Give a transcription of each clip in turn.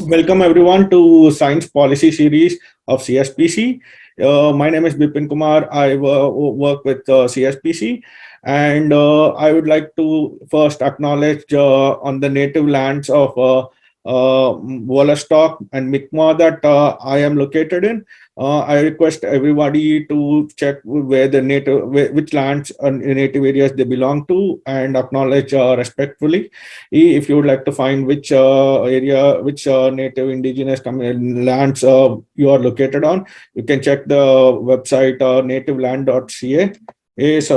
Welcome everyone to Science Policy Series of CSPC. My name is Bipin Kumar. I work with CSPC, and I would like to first acknowledge on the native lands of Wollastock and Mi'kmaq that I am located in. I request everybody to check where the which lands and native areas they belong to, and acknowledge respectfully. If you would like to find which area, which native indigenous lands you are located on, you can check the website nativeland.ca. This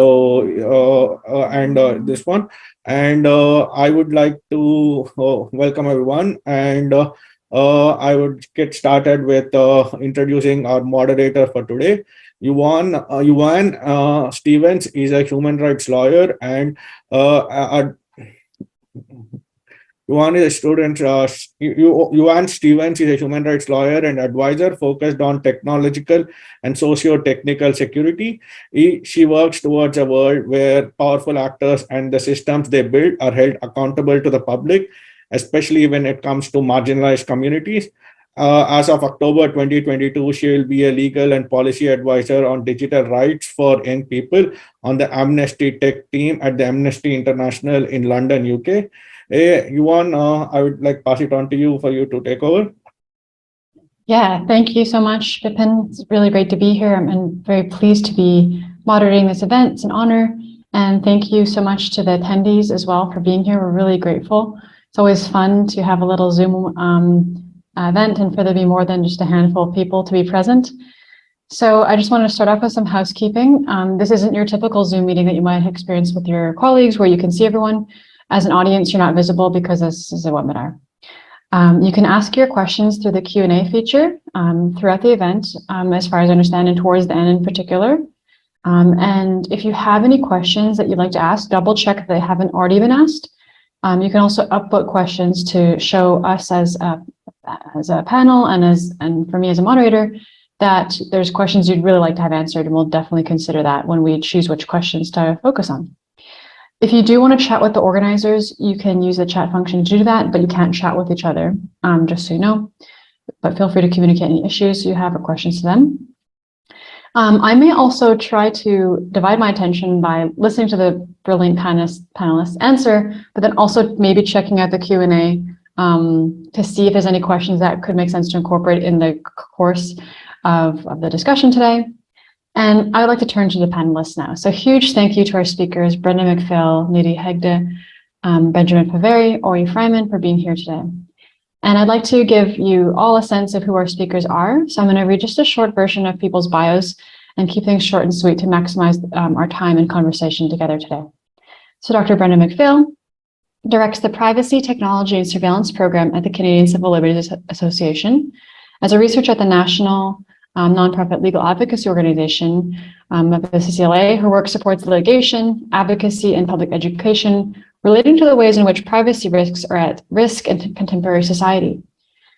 one. And I would like to welcome everyone, and I would get started with introducing our moderator for today. Yuan Stevens is a human rights lawyer, and Yuan is a student. Yuan Stevens is a human rights lawyer and advisor focused on technological and socio-technical security. She works towards a world where powerful actors and the systems they build are held accountable to the public, especially when it comes to marginalized communities. As of October 2022, she will be a legal and policy advisor on digital rights for young people on the Amnesty Tech team at the Amnesty International in London, UK. Yuan, I would like pass it on to you for you to take over. Yeah, thank you so much, Bipin. It's really great to be here. I'm very pleased to be moderating this event. It's an honor. And thank you so much to the attendees as well for being here. We're really grateful. It's always fun to have a little Zoom event and for there to be more than just a handful of people to be present. So I just want to start off with some housekeeping. This isn't your typical Zoom meeting that you might have experienced with your colleagues where you can see everyone. As an audience, you're not visible because this is a webinar. You can ask your questions through the Q&A feature throughout the event, as far as I understand, and towards the end in particular. And if you have any questions that you'd like to ask, double check if they haven't already been asked. You can also upvote questions to show us as a panel and for me as a moderator that there's questions you'd really like to have answered, and we'll definitely consider that when we choose which questions to focus on. If you do want to chat with the organizers, you can use the chat function to do that, but you can't chat with each other, just so you know. But feel free to communicate any issues you have or questions to them. I may also try to divide my attention by listening to the brilliant panelists answer, but then also maybe checking out the Q&A to see if there's any questions that could make sense to incorporate in the course of the discussion today. And I would like to turn to the panelists now. So huge thank you to our speakers, Brenda McPhail, Nidhi Hegde, Benjamin Faveri, Ori Freiman for being here today. And I'd like to give you all a sense of who our speakers are. So I'm going to read just a short version of people's bios and keep things short and sweet to maximize our time and conversation together today. So Dr. Brenda McPhail directs the Privacy, Technology and Surveillance Program at the Canadian Civil Liberties Association. As a researcher at the National nonprofit legal advocacy organization of the CCLA. Her work supports litigation, advocacy, and public education relating to the ways in which privacy risks are at risk in contemporary society.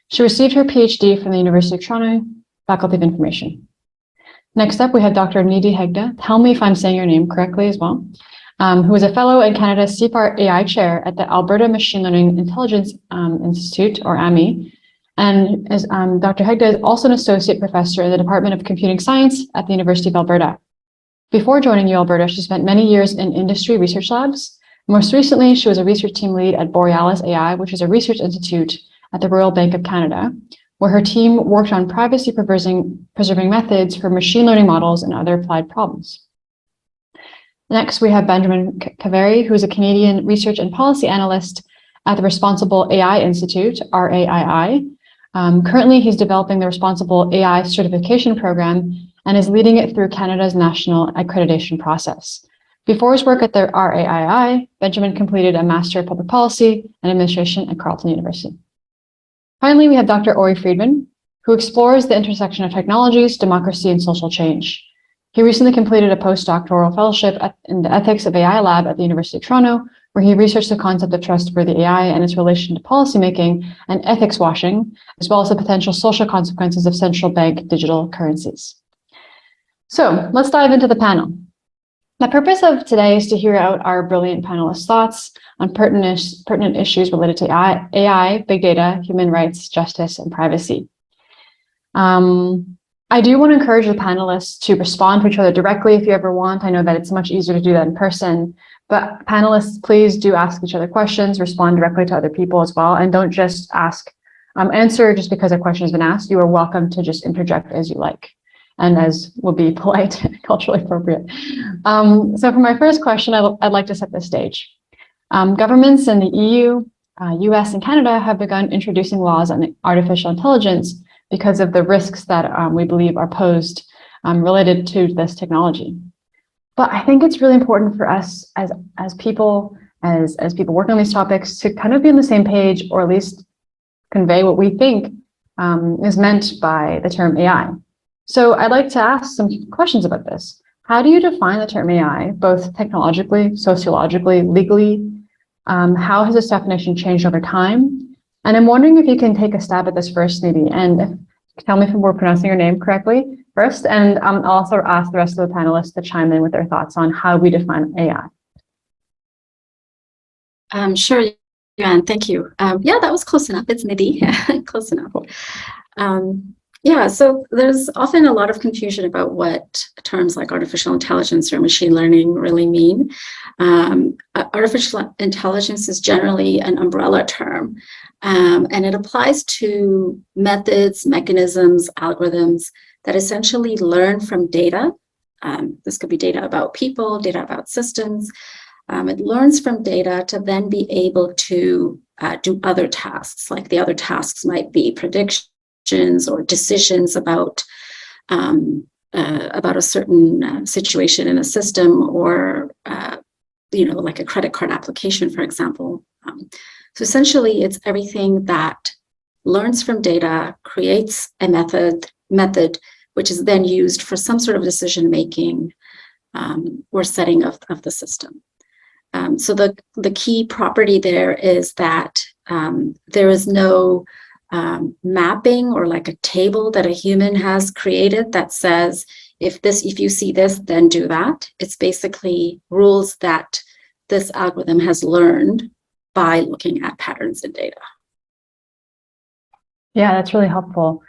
She received her PhD from the University of Toronto, Faculty of Information. Next up, we have Dr. Nidhi Hegde. Tell me if I'm saying your name correctly as well. Who is a fellow in Canada's CPAR AI chair at the Alberta Machine Learning Intelligence Institute, or AMI. And as Dr. Hegde is also an associate professor in the Department of Computing Science at the University of Alberta. Before joining UAlberta, she spent many years in industry research labs. Most recently, she was a research team lead at Borealis AI, which is a research institute at the Royal Bank of Canada, where her team worked on privacy preserving methods for machine learning models and other applied problems. Next, we have Benjamin Faveri, who is a Canadian research and policy analyst at the Responsible AI Institute, RAII. Currently, he's developing the Responsible AI certification program and is leading it through Canada's national accreditation process. Before his work at the RAII, Benjamin completed a Master of Public Policy and Administration at Carleton University. Finally, we have Dr. Ori Freiman, who explores the intersection of technologies, democracy, and social change. He recently completed a postdoctoral fellowship in the Ethics of AI lab at the University of Toronto, where he researched the concept of trustworthy AI and its relation to policymaking and ethics washing, as well as the potential social consequences of central bank digital currencies. So let's dive into the panel. The purpose of today is to hear out our brilliant panelists' thoughts on pertinent issues related to AI, big data, human rights, justice, and privacy. I do want to encourage the panelists to respond to each other directly if you ever want. I know that it's much easier to do that in person, but panelists, please do ask each other questions, respond directly to other people as well, and don't just answer just because a question has been asked. You are welcome to just interject as you like, and as will be polite and culturally appropriate. So for my first question, I'd like to set the stage. Governments in the EU, US, and Canada have begun introducing laws on artificial intelligence because of the risks that we believe are posed related to this technology. But I think it's really important for us as people working on these topics to kind of be on the same page, or at least convey what we think is meant by the term AI. So I'd like to ask some questions about this. How do you define the term AI, both technologically, sociologically, legally? How has this definition changed over time? And I'm wondering if you can take a stab at this first, Nidhi, and tell me if we're pronouncing your name correctly first, and I'll also ask the rest of the panelists to chime in with their thoughts on how we define AI. Sure, Yuan, thank you. Yeah, that was close enough. It's Nidhi, close enough. Yeah, so there's often a lot of confusion about what terms like artificial intelligence or machine learning really mean. Artificial intelligence is generally an umbrella term, and it applies to methods, mechanisms, algorithms that essentially learn from data. This could be data about people, data about systems. It learns from data to then be able to do other tasks, like the other tasks might be predictions or decisions about a certain situation in a system, or like a credit card application, for example. So essentially, it's everything that learns from data, creates a method which is then used for some sort of decision making or setting of the system. So the key property there is that there is no mapping or like a table that a human has created that says, if you see this, then do that. It's basically rules that this algorithm has learned by looking at patterns in data. Yeah, that's really helpful.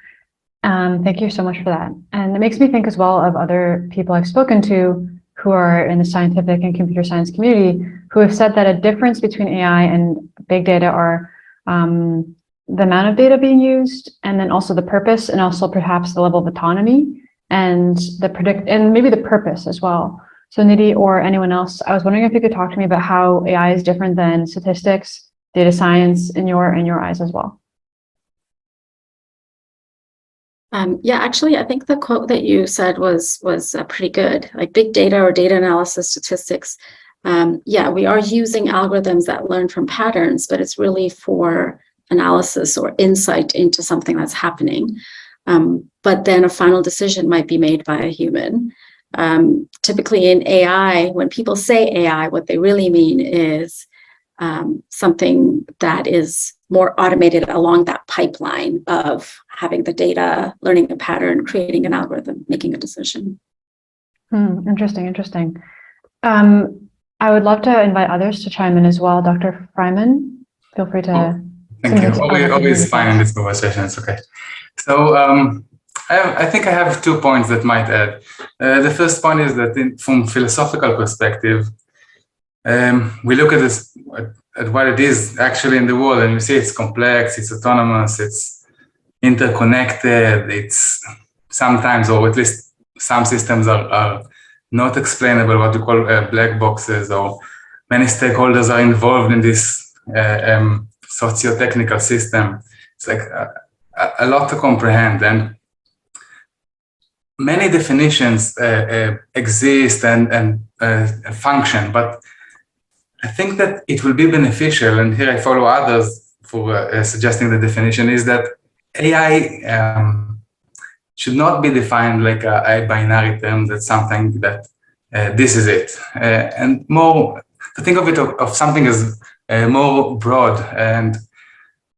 Thank you so much for that. And it makes me think as well of other people I've spoken to who are in the scientific and computer science community who have said that a difference between AI and big data are the amount of data being used, and then also the purpose, and also perhaps the level of autonomy and and maybe the purpose as well. So Nidhi or anyone else, I was wondering if you could talk to me about how AI is different than statistics, data science in your eyes as well. Yeah, actually, I think the quote that you said was pretty good. Like big data or data analysis, statistics. Yeah, we are using algorithms that learn from patterns, but it's really for analysis or insight into something that's happening. But then a final decision might be made by a human. Typically in AI, when people say AI, what they really mean is something that is more automated along that pipeline of having the data, learning a pattern, creating an algorithm, making a decision. Interesting. I would love to invite others to chime in as well. Dr. Freiman, feel free to. Thank you. Always fine in this conversation. It's okay. So I think I have 2 points that might add. The first point is that from philosophical perspective, we look at this at what it is actually in the world, and we see it's complex, it's autonomous, it's interconnected, it's sometimes, or at least some systems are not explainable, what we call black boxes, or many stakeholders are involved in this socio-technical system. It's like a lot to comprehend, and many definitions exist and function, but I think that it will be beneficial, and here I follow others for suggesting the definition, is that AI should not be defined like a binary term, that's something that this is it, and more to think of it of something as more broad. And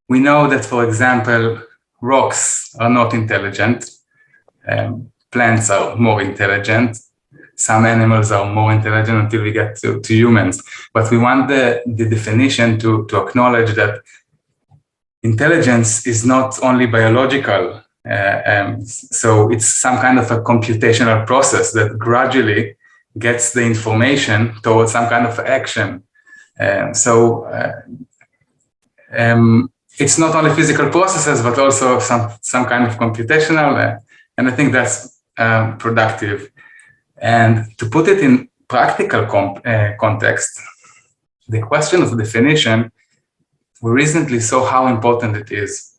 we know that, for example, rocks are not intelligent, plants are more intelligent, some animals are more intelligent until we get to humans. But we want the definition to acknowledge that intelligence is not only biological. So it's some kind of a computational process that gradually gets the information towards some kind of action. It's not only physical processes, but also some kind of computational, and I think that's productive. And to put it in practical context, the question of definition, we recently saw how important it is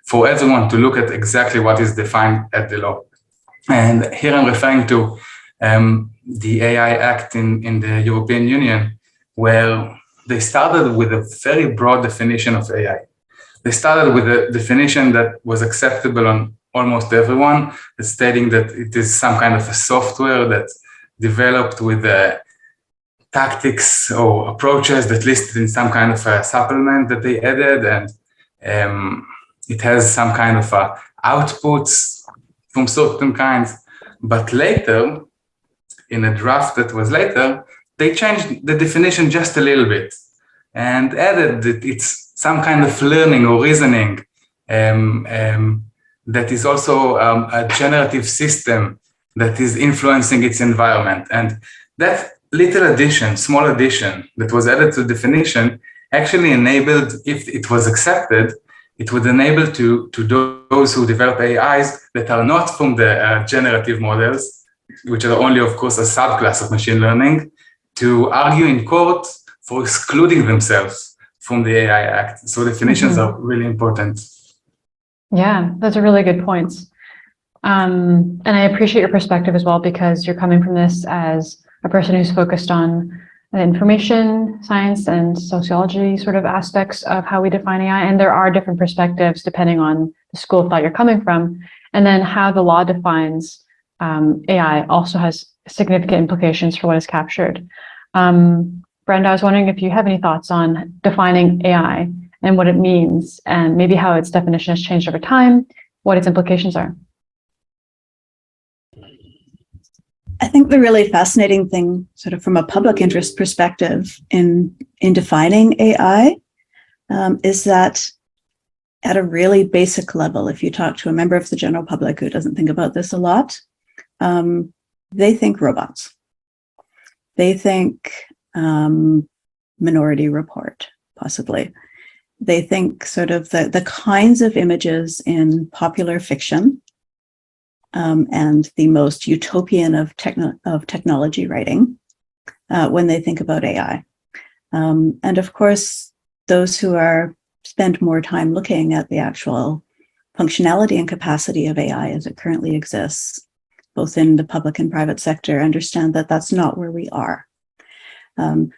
for everyone to look at exactly what is defined at the law. And here I'm referring to the AI Act in the European Union, where they started with a very broad definition of AI. They started with a definition that was acceptable on almost everyone, stating that it is some kind of a software that's developed with tactics or approaches that listed in some kind of a supplement that they added, and it has some kind of outputs from certain kinds. But later, in a draft that was later, they changed the definition just a little bit and added that it's some kind of learning or reasoning that is also a generative system that is influencing its environment. And that little addition, small addition that was added to the definition actually enabled, if it was accepted, it would enable to those who develop AIs that are not from the generative models, which are only, of course, a subclass of machine learning, to argue in court for excluding themselves from the AI Act. So definitions are really important. Yeah, those are really good points. And I appreciate your perspective as well, because you're coming from this as a person who's focused on the information science and sociology sort of aspects of how we define AI. And there are different perspectives depending on the school of thought you're coming from. And then how the law defines AI also has significant implications for what is captured. Brenda, I was wondering if you have any thoughts on defining AI and what it means, and maybe how its definition has changed over time, what its implications are. I think the really fascinating thing, sort of from a public interest perspective in defining AI, is that at a really basic level, if you talk to a member of the general public who doesn't think about this a lot, they think robots. They think Minority Report, possibly. They think sort of the kinds of images in popular fiction and the most utopian of technology writing when they think about AI. And of course, those who spend more time looking at the actual functionality and capacity of AI as it currently exists, both in the public and private sector, understand that that's not where we are.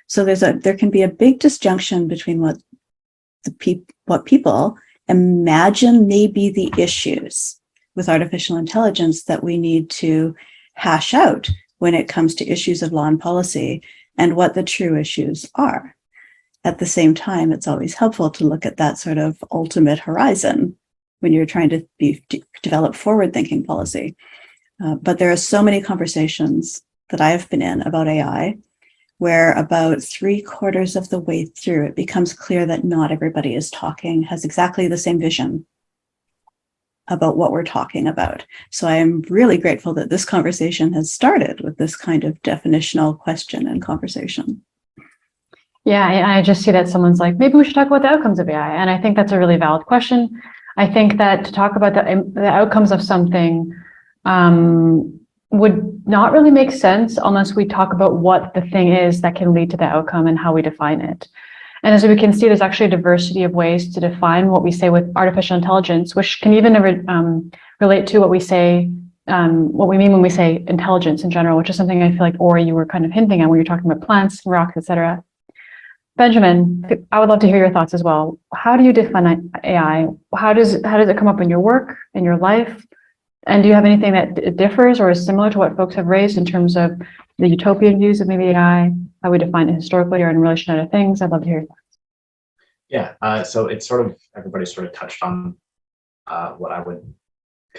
So there can be a big disjunction between what people imagine may be the issues with artificial intelligence that we need to hash out when it comes to issues of law and policy, and what the true issues are. At the same time, it's always helpful to look at that sort of ultimate horizon when you're trying to develop forward-thinking policy. But there are so many conversations that I've been in about AI, where about 3/4 of the way through, it becomes clear that not everybody has exactly the same vision about what we're talking about. So I am really grateful that this conversation has started with this kind of definitional question and conversation. Yeah, I just see that someone's like, maybe we should talk about the outcomes of AI. And I think that's a really valid question. I think that to talk about the outcomes of something would not really make sense unless we talk about what the thing is that can lead to the outcome and how we define it. And as we can see, there's actually a diversity of ways to define what we say with artificial intelligence, which can even relate to what we say, what we mean when we say intelligence in general, which is something I feel like, Ori, you were kind of hinting at when you're talking about plants, rocks, etc. Benjamin, I would love to hear your thoughts as well. How do you define AI? How does it come up in your work, in your life? And do you have anything that differs or is similar to what folks have raised in terms of the utopian views of maybe AI, how we define it historically or in relation to other things? I'd love to hear your thoughts. Yeah, so it's sort of, everybody sort of touched on what I would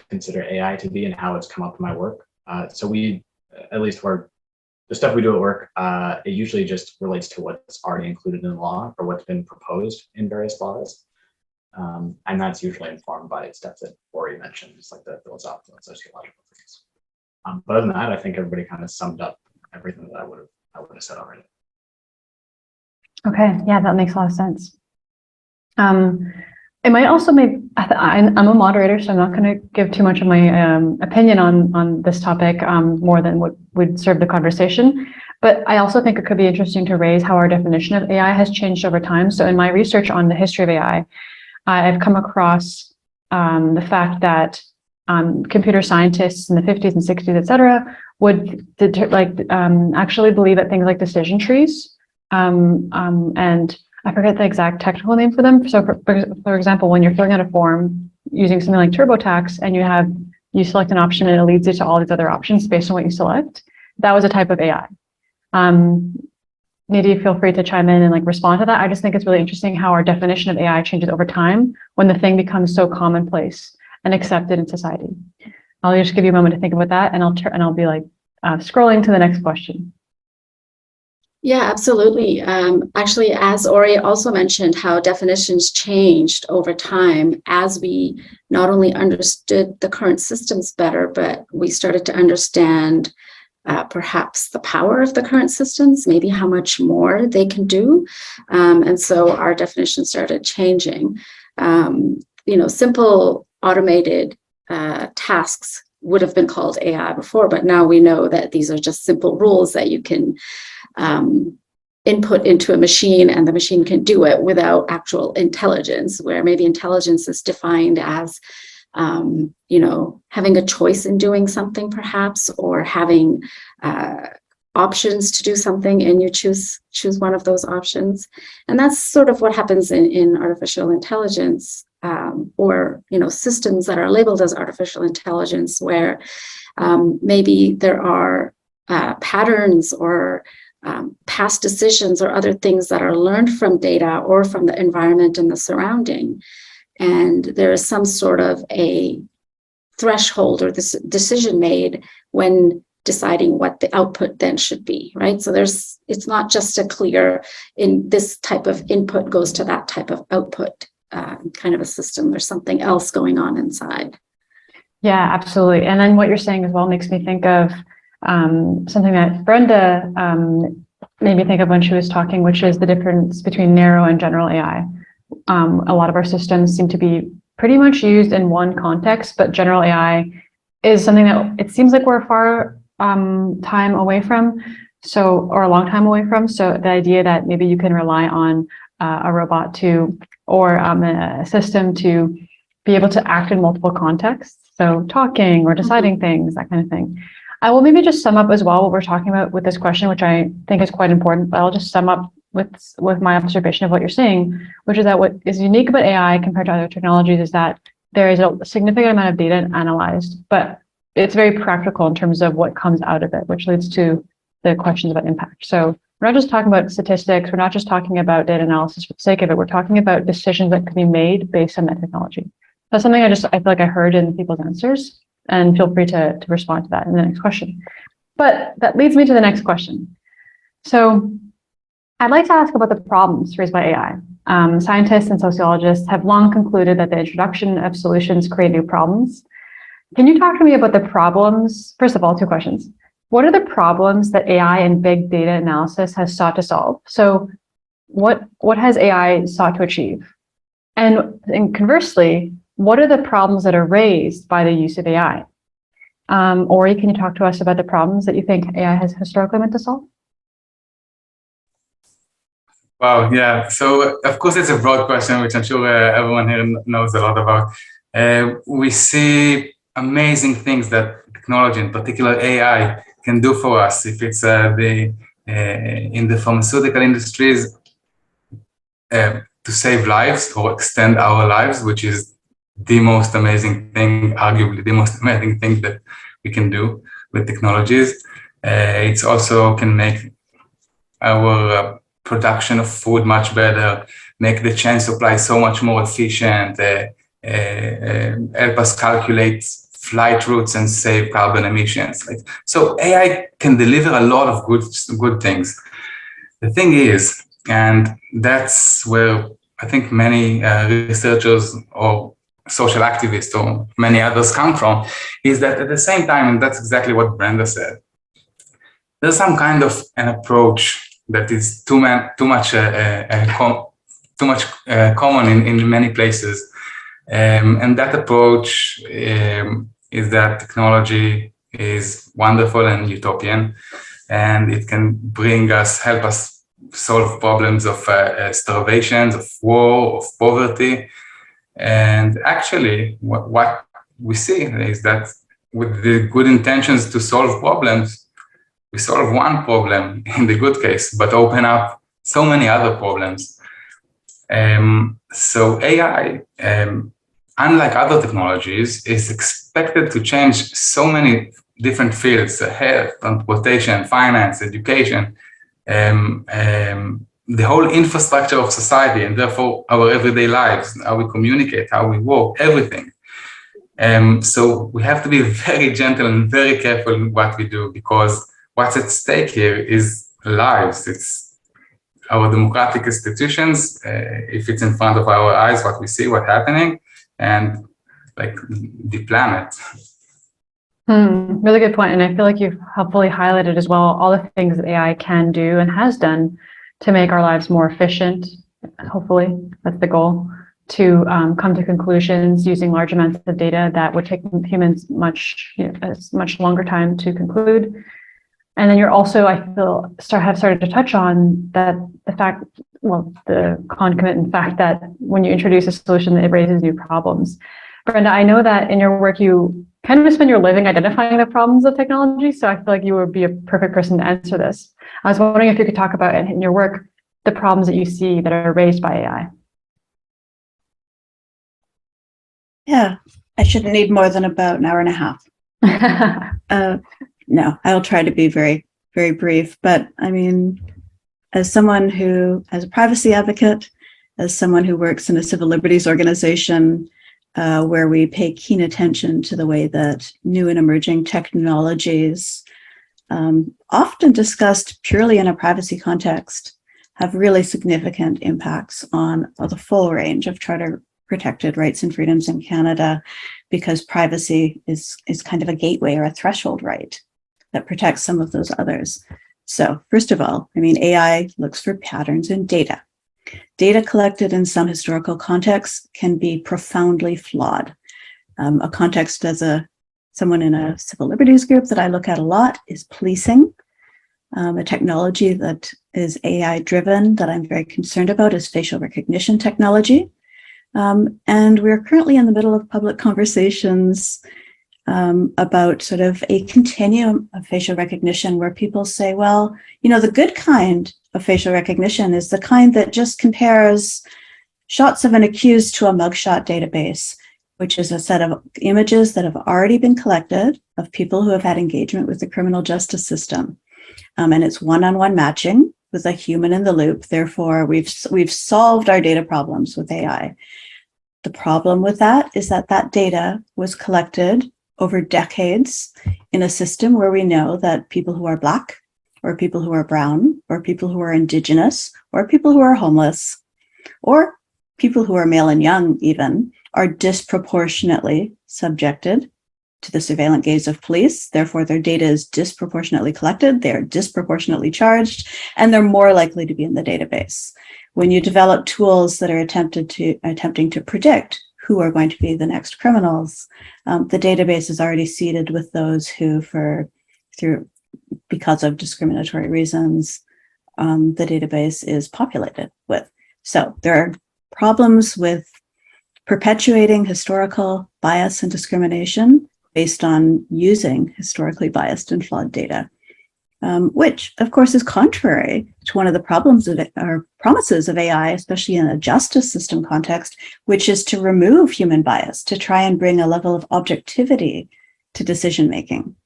consider AI to be and how it's come up in my work. So we at least where the stuff we do at work, it usually just relates to what's already included in the law or what's been proposed in various laws. And that's usually informed by stuff that Ori mentioned, just like the philosophical and sociological things. But other than that, I think everybody kind of summed up everything that I would have said already. Okay, yeah, that makes a lot of sense. It might also make, I'm a moderator, so I'm not going to give too much of my opinion on this topic more than what would serve the conversation. But I also think it could be interesting to raise how our definition of AI has changed over time. So in my research on the history of AI, I've come across the fact that computer scientists in the 50s and 60s, et cetera, would actually believe that things like decision trees, and I forget the exact technical name for them. So for example, when you're filling out a form using something like TurboTax and you select an option and it leads you to all these other options based on what you select, that was a type of AI. Nidhi, feel free to chime in and like respond to that. I just think it's really interesting how our definition of AI changes over time when the thing becomes so commonplace and accepted in society. I'll just give you a moment to think about that, and I'll be like scrolling to the next question. Yeah, absolutely. Actually, as Ori also mentioned, how definitions changed over time as we not only understood the current systems better, but we started to understand perhaps the power of the current systems, maybe how much more they can do. And so our definition started changing. Simple automated tasks would have been called AI before, but now we know that these are just simple rules that you can input into a machine and the machine can do it without actual intelligence, where maybe intelligence is defined as having a choice in doing something perhaps, or having options to do something and you choose one of those options. And that's sort of what happens in artificial intelligence, or systems that are labeled as artificial intelligence, where maybe there are patterns or past decisions or other things that are learned from data or from the environment and the surrounding. And there is some sort of a threshold or this decision made when deciding what the output then should be, right? So it's not just a clear in this type of input goes to that type of output kind of a system. There's something else going on inside. Yeah, absolutely. And then what you're saying as well makes me think of something that Brenda made me think of when she was talking, which is the difference between narrow and general AI. A lot of our systems seem to be pretty much used in one context, but general AI is something that it seems like we're far time away from, or a long time away from. So the idea that maybe you can rely on a robot or a system to be able to act in multiple contexts, so talking or deciding things, that kind of thing. I will maybe just sum up as well what we're talking about with this question, which I think is quite important, but I'll just sum up with my observation of what you're saying, which is that what is unique about AI compared to other technologies is that there is a significant amount of data analyzed, but it's very practical in terms of what comes out of it, which leads to the questions about impact. So we're not just talking about statistics, we're not just talking about data analysis for the sake of it, we're talking about decisions that can be made based on that technology. That's something I feel like I heard in people's answers, and feel free to respond to that in the next question. But that leads me to the next question. So I'd like to ask about the problems raised by AI. Scientists and sociologists have long concluded that the introduction of solutions create new problems. Can you talk to me about the problems? First of all, two questions. What are the problems that AI and big data analysis has sought to solve? So what has AI sought to achieve? And conversely, what are the problems that are raised by the use of AI? Ori, can you talk to us about the problems that you think AI has historically meant to solve? Wow, yeah. So of course it's a broad question, which I'm sure everyone here knows a lot about. We see amazing things that technology, in particular AI, can do for us. If it's in the pharmaceutical industries, to save lives or extend our lives, which is the most amazing thing, arguably the most amazing thing that we can do with technologies. It's also can make our production of food much better, make the chain supply so much more efficient, help us calculate flight routes and save carbon emissions. So AI can deliver a lot of good things. The thing is, and that's where I think many researchers or social activists or many others come from, is that at the same time, and that's exactly what Brenda said, there's some kind of an approach that is too much common in many places. And that approach is that technology is wonderful and utopian, and it can help us solve problems of starvation, of war, of poverty. And actually, what we see is that with the good intentions to solve problems, we solve one problem in the good case, but open up so many other problems. So AI, unlike other technologies, is expected to change so many different fields: health, transportation, finance, education, the whole infrastructure of society, and therefore our everyday lives, how we communicate, how we work, everything. So we have to be very gentle and very careful in what we do, because what's at stake here is lives. It's our democratic institutions. If it's in front of our eyes, what we see, what's happening, and like the planet. Really good point. And I feel like you've helpfully highlighted as well all the things that AI can do and has done to make our lives more efficient. Hopefully, that's the goal, to come to conclusions using large amounts of data that would take humans a much longer time to conclude. And then you're also, I feel, have started to touch on that the concomitant fact that when you introduce a solution, it raises new problems. Brenda, I know that in your work, you kind of spend your living identifying the problems of technology. So I feel like you would be a perfect person to answer this. I was wondering if you could talk about in your work, the problems that you see that are raised by AI. Yeah, I shouldn't need more than about an hour and a half. No, I'll try to be very, very brief. But I mean, as someone who, as a privacy advocate, as someone who works in a civil liberties organization, where we pay keen attention to the way that new and emerging technologies, often discussed purely in a privacy context, have really significant impacts on the full range of charter protected rights and freedoms in Canada, because privacy is kind of a gateway or a threshold right that protects some of those others. So first of all, I mean, AI looks for patterns in data. Data collected in some historical contexts can be profoundly flawed. A context as someone in a civil liberties group that I look at a lot is policing. A technology that is AI driven that I'm very concerned about is facial recognition technology. And we're currently in the middle of public conversations about sort of a continuum of facial recognition where people say, well, the good kind of facial recognition is the kind that just compares shots of an accused to a mugshot database, which is a set of images that have already been collected of people who have had engagement with the criminal justice system. And it's one-on-one matching with a human in the loop. Therefore, we've solved our data problems with AI. The problem with that is that data was collected over decades in a system where we know that people who are Black, or people who are brown, or people who are Indigenous, or people who are homeless, or people who are male and young even, are disproportionately subjected to the surveillance gaze of police. Therefore, their data is disproportionately collected, they're disproportionately charged, and they're more likely to be in the database. When you develop tools that are attempting to predict who are going to be the next criminals, the database is already seeded with those who, because of discriminatory reasons, the database is populated with. So there are problems with perpetuating historical bias and discrimination based on using historically biased and flawed data, which of course is contrary to one of the problems or promises of AI, especially in a justice system context, which is to remove human bias, to try and bring a level of objectivity to decision-making.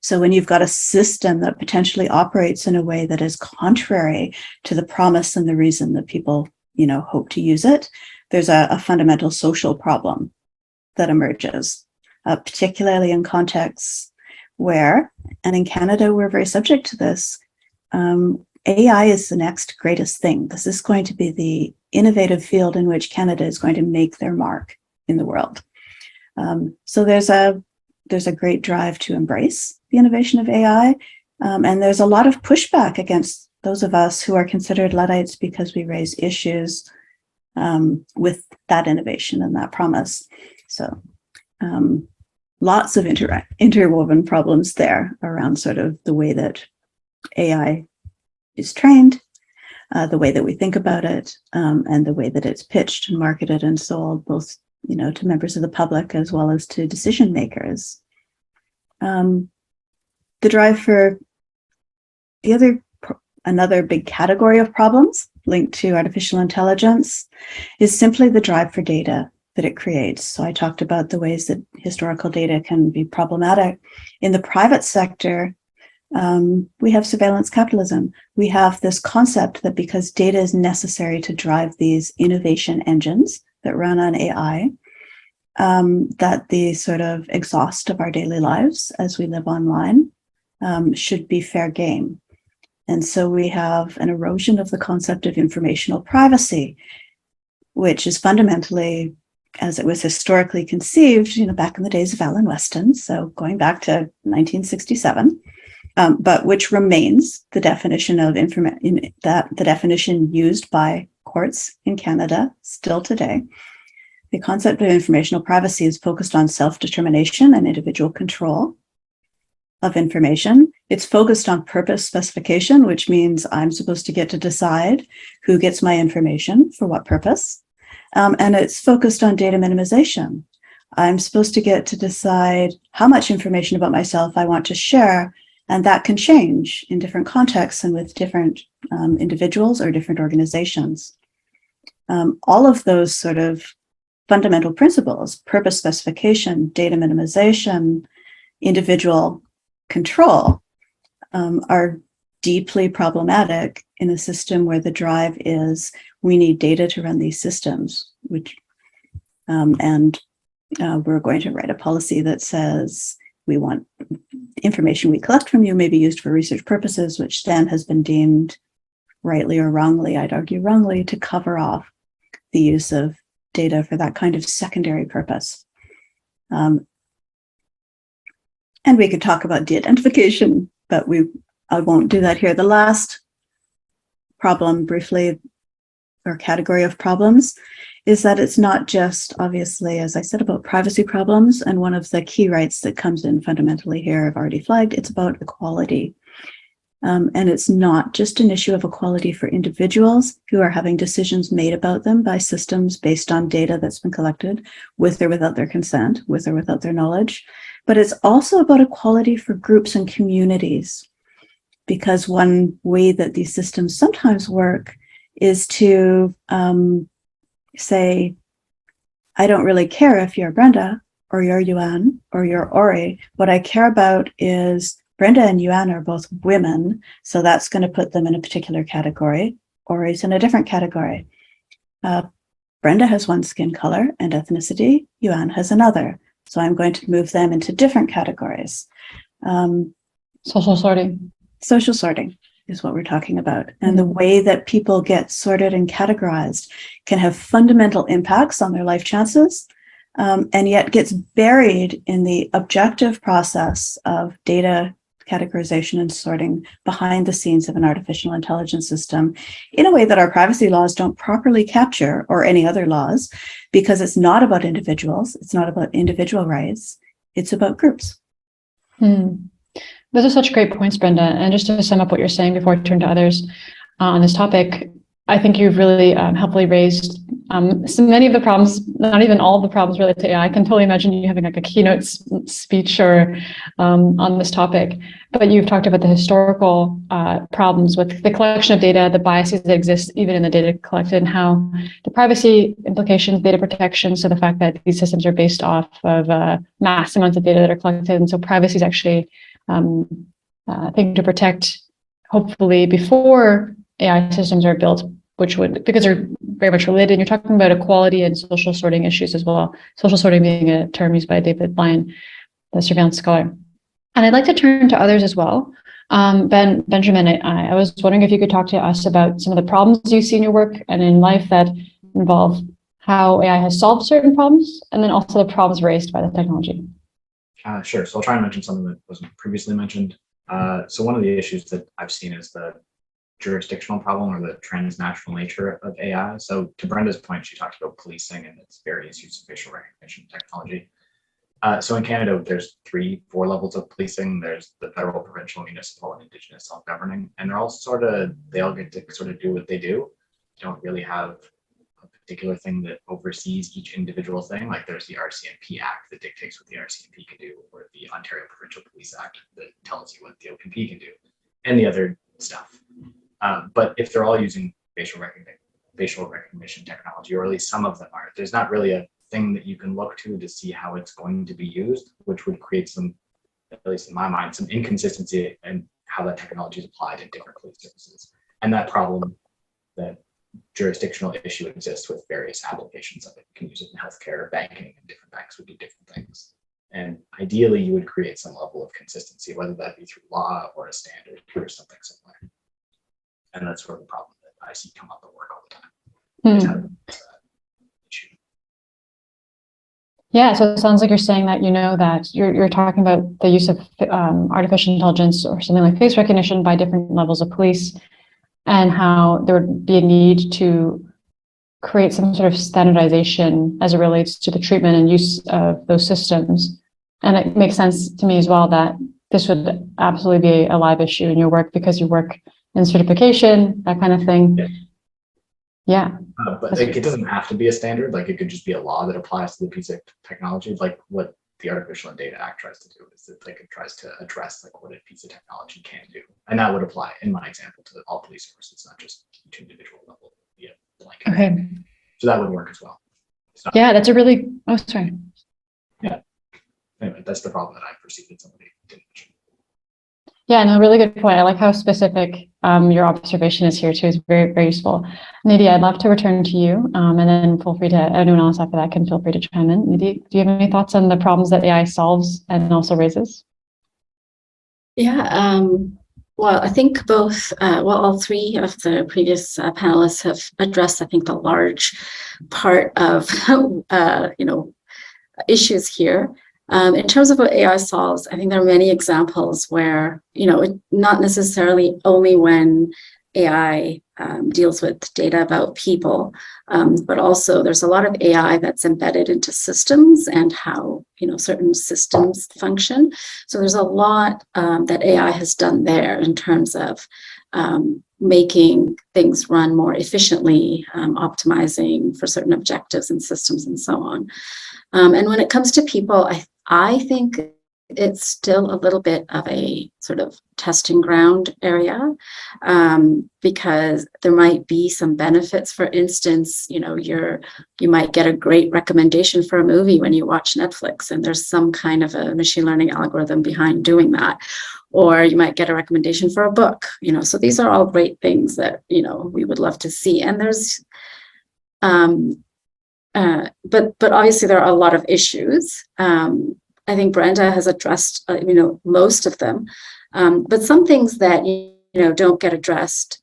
So when you've got a system that potentially operates in a way that is contrary to the promise and the reason that people, hope to use it, there's a fundamental social problem that emerges. particularly in contexts where, and in Canada, we're very subject to this, AI is the next greatest thing. This is going to be the innovative field in which Canada is going to make their mark in the world. So there's a great drive to embrace the innovation of AI, and there's a lot of pushback against those of us who are considered Luddites because we raise issues with that innovation and that promise. So lots of interwoven problems there around sort of the way that AI is trained, the way that we think about it, and the way that it's pitched and marketed and sold, both to members of the public as well as to decision makers. The drive for another big category of problems linked to artificial intelligence is simply the drive for data that it creates. So I talked about the ways that historical data can be problematic. In the private sector, we have surveillance capitalism. We have this concept that because data is necessary to drive these innovation engines that run on AI, that the sort of exhaust of our daily lives as we live online should be fair game. And so we have an erosion of the concept of informational privacy, which is fundamentally, as it was historically conceived, back in the days of Alan Weston, so going back to 1967, but which remains the definition of the definition used by courts in Canada still today. The concept of informational privacy is focused on self-determination and individual control of information. It's focused on purpose specification, which means I'm supposed to get to decide who gets my information for what purpose. And it's focused on data minimization. I'm supposed to get to decide how much information about myself I want to share, and that can change in different contexts and with different individuals or different organizations. All of those sort of fundamental principles, purpose specification, data minimization, individual control, are deeply problematic in a system where the drive is we need data to run these systems, and we're going to write a policy that says we want information we collect from you may be used for research purposes, which then has been deemed, rightly or wrongly, I'd argue wrongly, to cover off the use of data for that kind of secondary purpose. And we could talk about de-identification, but I won't do that here. The last problem, briefly, or category of problems, is that it's not just, obviously, as I said, about privacy problems. And one of the key rights that comes in fundamentally here, I've already flagged, it's about equality. And it's not just an issue of equality for individuals who are having decisions made about them by systems based on data that's been collected with or without their consent, with or without their knowledge, but it's also about equality for groups and communities. Because one way that these systems sometimes work is to say, I don't really care if you're Brenda or you're Yuan or you're Ori. What I care about is Brenda and Yuan are both women, so that's going to put them in a particular category. Ori's in a different category. Brenda has one skin color and ethnicity. Yuan has another. So I'm going to move them into different categories. Social sorting. Social sorting is what we're talking about. And the way that people get sorted and categorized can have fundamental impacts on their life chances, and yet gets buried in the objective process of data categorization and sorting behind the scenes of an artificial intelligence system in a way that our privacy laws don't properly capture, or any other laws, because it's not about individuals. It's not about individual rights. It's about groups. Those are such great points, Brenda. And just to sum up what you're saying before I turn to others on this topic, I think you've really helpfully raised so many of the problems, not even all of the problems related to AI. I can totally imagine you having like a keynote speech or on this topic, but you've talked about the historical problems with the collection of data, the biases that exist even in the data collected, and how the privacy implications, data protection, so the fact that these systems are based off of mass amounts of data that are collected. And so privacy is actually a thing to protect, hopefully, before AI systems are built, which would, because they're very much related. And you're talking about equality and social sorting issues as well. Social sorting being a term used by David Lyon, the surveillance scholar. And I'd like to turn to others as well. Benjamin, I was wondering if you could talk to us about some of the problems you see in your work and in life that involve how AI has solved certain problems, and then also the problems raised by the technology. Sure. So I'll try and mention something that wasn't previously mentioned. So one of the issues that I've seen is the jurisdictional problem or the transnational nature of AI. So to Brenda's point, she talked about policing and its various use of facial recognition technology. So in Canada, there's 4 levels of policing. There's the federal, provincial, municipal, and Indigenous self-governing, and they're all they all get to sort of do what they do. They don't really have a particular thing that oversees each individual thing. Like there's the RCMP Act that dictates what the RCMP can do, or the Ontario Provincial Police Act that tells you what the OPP can do, and the other stuff. But if they're all using facial recognition technology, or at least some of them are, there's not really a thing that you can look to see how it's going to be used, which would create some, at least in my mind, some inconsistency in how that technology is applied in different police services. And that problem, that jurisdictional issue, exists with various applications of it. You can use it in healthcare, banking, and different banks would do different things. And ideally, you would create some level of consistency, whether that be through law or a standard or something similar. And that's sort of the problem that I see come up at work all the time. Is how to address that issue. Yeah, so it sounds like you're saying that that you're talking about the use of artificial intelligence or something like face recognition by different levels of police, and how there would be a need to create some sort of standardization as it relates to the treatment and use of those systems. And it makes sense to me as well that this would absolutely be a live issue in your work, because you work in certification, that kind of thing. Yeah. But it doesn't have to be a standard. Like it could just be a law that applies to the piece of technology. Like what the Artificial and Data Act tries to do is that it tries to address like what a piece of technology can do, and that would apply in my example to all police forces, not just each individual level. Yeah, blanket. Okay. So that would work as well. Yeah, that's a really. Oh, sorry. Yeah. Anyway, that's the problem that I perceived that somebody didn't mention. Yeah, no, really good point. I like how specific your observation is here too. It's very, very useful. Nidhi, I'd love to return to you, and then feel free to, anyone else after that can feel free to chime in. Nidhi, do you have any thoughts on the problems that AI solves and also raises? Yeah, well, I think both, all 3 of the previous panelists have addressed, I think, the large part of, issues here. In terms of what AI solves, I think there are many examples where, not necessarily only when AI deals with data about people, but also there's a lot of AI that's embedded into systems and how, certain systems function. So there's a lot that AI has done there in terms of making things run more efficiently, optimizing for certain objectives and systems and so on. And when it comes to people, I think it's still a little bit of a sort of testing ground area, because there might be some benefits. For instance, you might get a great recommendation for a movie when you watch Netflix, and there's some kind of a machine learning algorithm behind doing that. Or you might get a recommendation for a book, so these are all great things that, we would love to see. And there's, but obviously there are a lot of issues. I think Brenda has addressed, most of them, but some things that, don't get addressed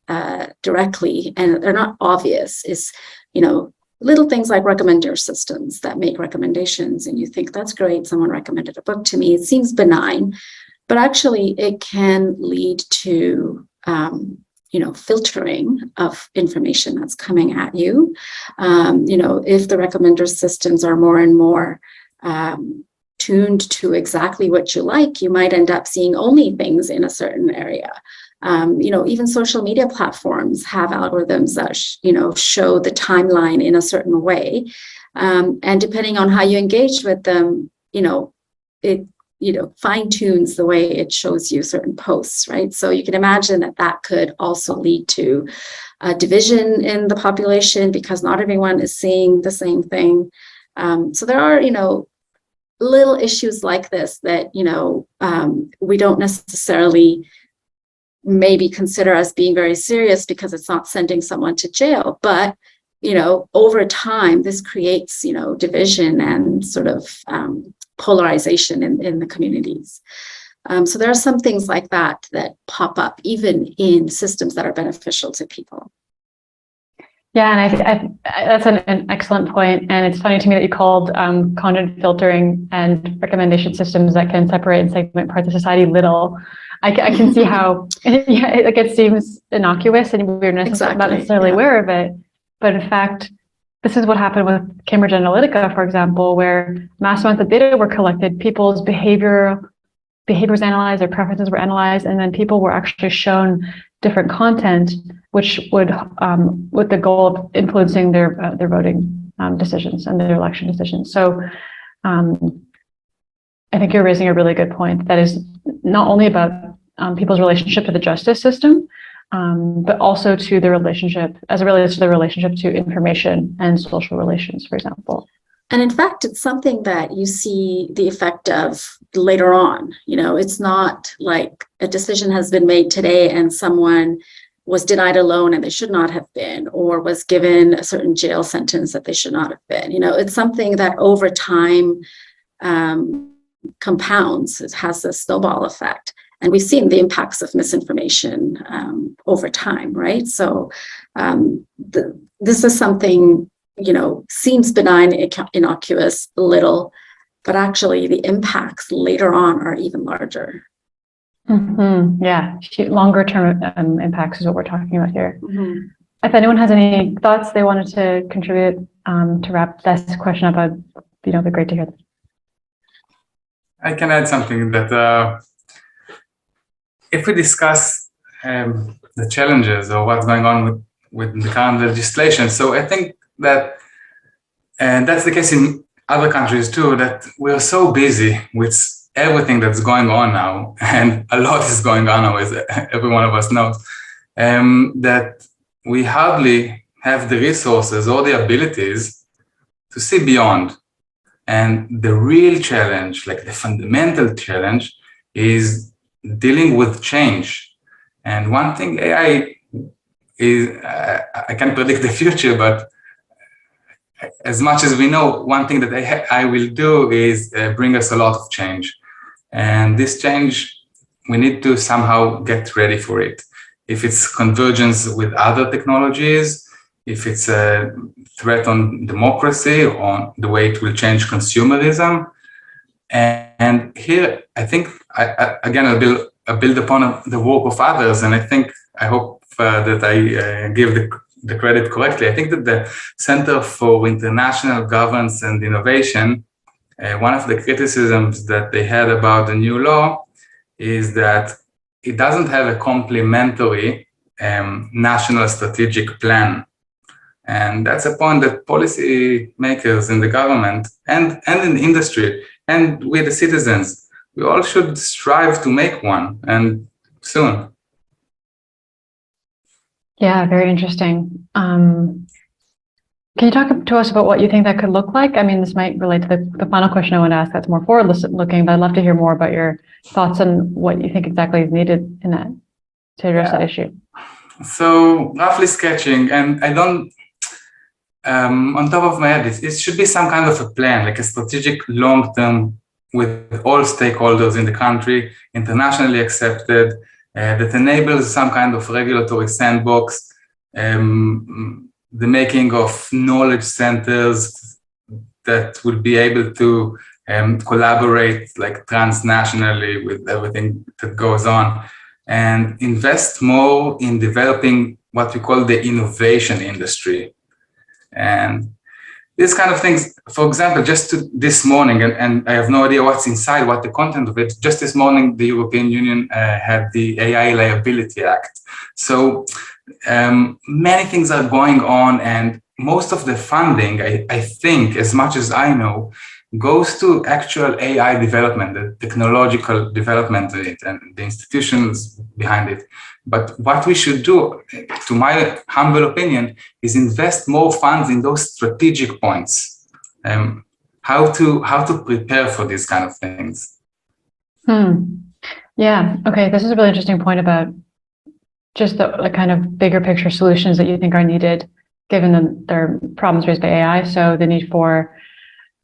directly and they're not obvious is, little things like recommender systems that make recommendations and you think that's great. Someone recommended a book to me. It seems benign, but actually it can lead to, filtering of information that's coming at you. If the recommender systems are more and more tuned to exactly what you like, you might end up seeing only things in a certain area. Even social media platforms have algorithms that, show the timeline in a certain way. And depending on how you engage with them, it fine tunes the way it shows you certain posts, right? So you can imagine that could also lead to a division in the population because not everyone is seeing the same thing. So there are, little issues like this that, we don't necessarily maybe consider as being very serious because it's not sending someone to jail, but over time, this creates, division and sort of polarization in the communities. So there are some things like that pop up even in systems that are beneficial to people. Yeah, and that's an excellent point. And it's funny to me that you called content filtering and recommendation systems that can separate and segment parts of society little. I can see how it seems innocuous and we're not necessarily aware of it. But in fact, this is what happened with Cambridge Analytica, for example, where mass amounts of data were collected, people's behaviors analyzed, their preferences were analyzed, and then people were actually shown different content, which would, with the goal of influencing their voting decisions and their election decisions. So I think you're raising a really good point that is not only about people's relationship to the justice system, but also to their relationship, as it relates to their relationship to information and social relations, for example. And in fact, it's something that you see the effect of later on. It's not like a decision has been made today and someone was denied a loan and they should not have been, or was given a certain jail sentence that they should not have been. It's something that over time compounds. It has a snowball effect. And we've seen the impacts of misinformation over time, right? So this is something, seems benign, innocuous, little, but actually the impacts later on are even larger. Mm-hmm. Yeah, longer term impacts is what we're talking about here. Mm-hmm. If anyone has any thoughts they wanted to contribute to wrap this question up, it'd be great to hear that. I can add something that if we discuss the challenges or what's going on with the current legislation, so I think that, and that's the case in other countries too, that we're so busy with everything that's going on now, and a lot is going on now, as every one of us knows, that we hardly have the resources or the abilities to see beyond. And the real challenge, like the fundamental challenge, is dealing with change. And one thing AI is, I can't predict the future, but as much as we know, one thing that AI will do is bring us a lot of change. And this change, we need to somehow get ready for it. If it's convergence with other technologies, if it's a threat on democracy, on the way it will change consumerism. And here, I think, again, I'll build upon the work of others. And I hope that I give the credit correctly. I think that the Center for International Governance and Innovation, one of the criticisms that they had about the new law is that it doesn't have a complementary national strategic plan. And that's a point that policy makers in the government and in the industry and we the citizens, we all should strive to make one, and soon. Yeah, very interesting. Can you talk to us about what you think that could look like? I mean, this might relate to the final question I want to ask that's more forward-looking, but I'd love to hear more about your thoughts on what you think exactly is needed in that to address that issue. So, roughly sketching, and I don't, on top of my head, it should be some kind of a plan, like a strategic long-term with all stakeholders in the country, internationally accepted, that enables some kind of regulatory sandbox, the making of knowledge centers that will be able to collaborate like transnationally with everything that goes on, and invest more in developing what we call the innovation industry. And these kind of things, for example, this morning, and I have no idea what's inside, what the content of it, just this morning, the European Union had the AI Liability Act. So many things are going on, and most of the funding, I think, as much as I know, goes to actual AI development, the technological development of it, and the institutions behind it. But what we should do, to my humble opinion, is invest more funds in those strategic points. How to prepare for these kind of things. Yeah. Okay. This is a really interesting point about just the kind of bigger picture solutions that you think are needed given there are problems raised by AI. So the need for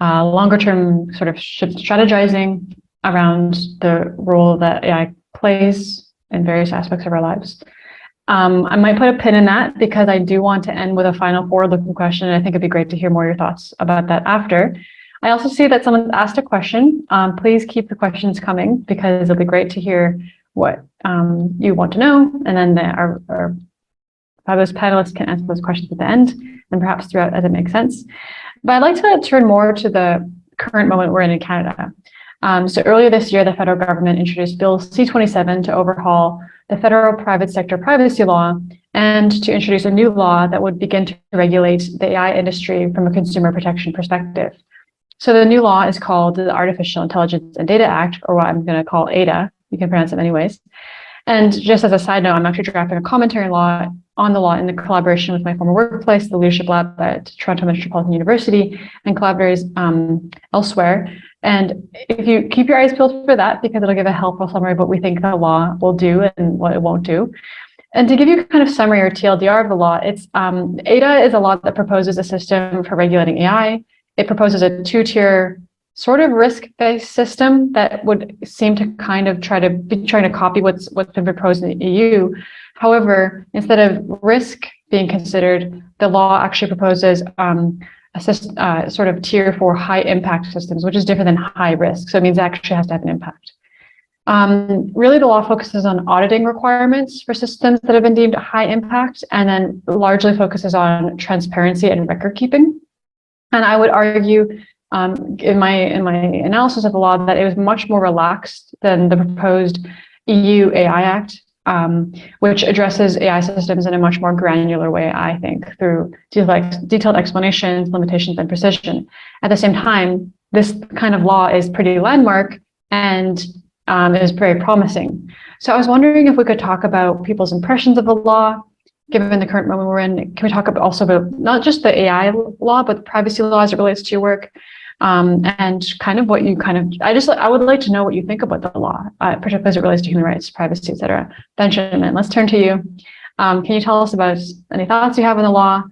longer term sort of strategizing around the role that AI plays in various aspects of our lives. I might put a pin in that because I do want to end with a final forward-looking question. And I think it'd be great to hear more of your thoughts about that after. I also see that someone's asked a question. Please keep the questions coming because it'll be great to hear what you want to know. And then our fabulous panelists can answer those questions at the end and perhaps throughout as it makes sense. But I'd like to turn more to the current moment we're in Canada. So earlier this year, the federal government introduced Bill C-27 to overhaul the federal private sector privacy law and to introduce a new law that would begin to regulate the AI industry from a consumer protection perspective. So the new law is called the Artificial Intelligence and Data Act, or what I'm going to call AIDA. You can pronounce it many ways. And just as a side note, I'm actually drafting a commentary on the law in the collaboration with my former workplace, the Leadership Lab at Toronto Metropolitan University, and collaborators elsewhere. And if you keep your eyes peeled for that, because it'll give a helpful summary of what we think the law will do and what it won't do. And to give you a kind of summary or TLDR of the law, it's AIDA is a law that proposes a system for regulating AI. It proposes a two-tier sort of risk-based system that would seem to kind of trying to copy what's been proposed in the EU. However, instead of risk being considered, the law actually proposes a sort of tier for high impact systems, which is different than high risk. So it means it actually has to have an impact. Really, the law focuses on auditing requirements for systems that have been deemed high impact, and then largely focuses on transparency and record keeping. And I would argue in my analysis of the law that it was much more relaxed than the proposed EU AI Act, which addresses AI systems in a much more granular way, I think, through detailed explanations, limitations, and precision. At the same time, this kind of law is pretty landmark and is very promising. So I was wondering if we could talk about people's impressions of the law, given the current moment we're in. Can we talk also about not just the AI law, but the privacy law as it relates to your work? And kind of what you I would like to know what you think about the law, particularly as it relates to human rights, privacy, et cetera. Benjamin, let's turn to you. Can you tell us about any thoughts you have on the law?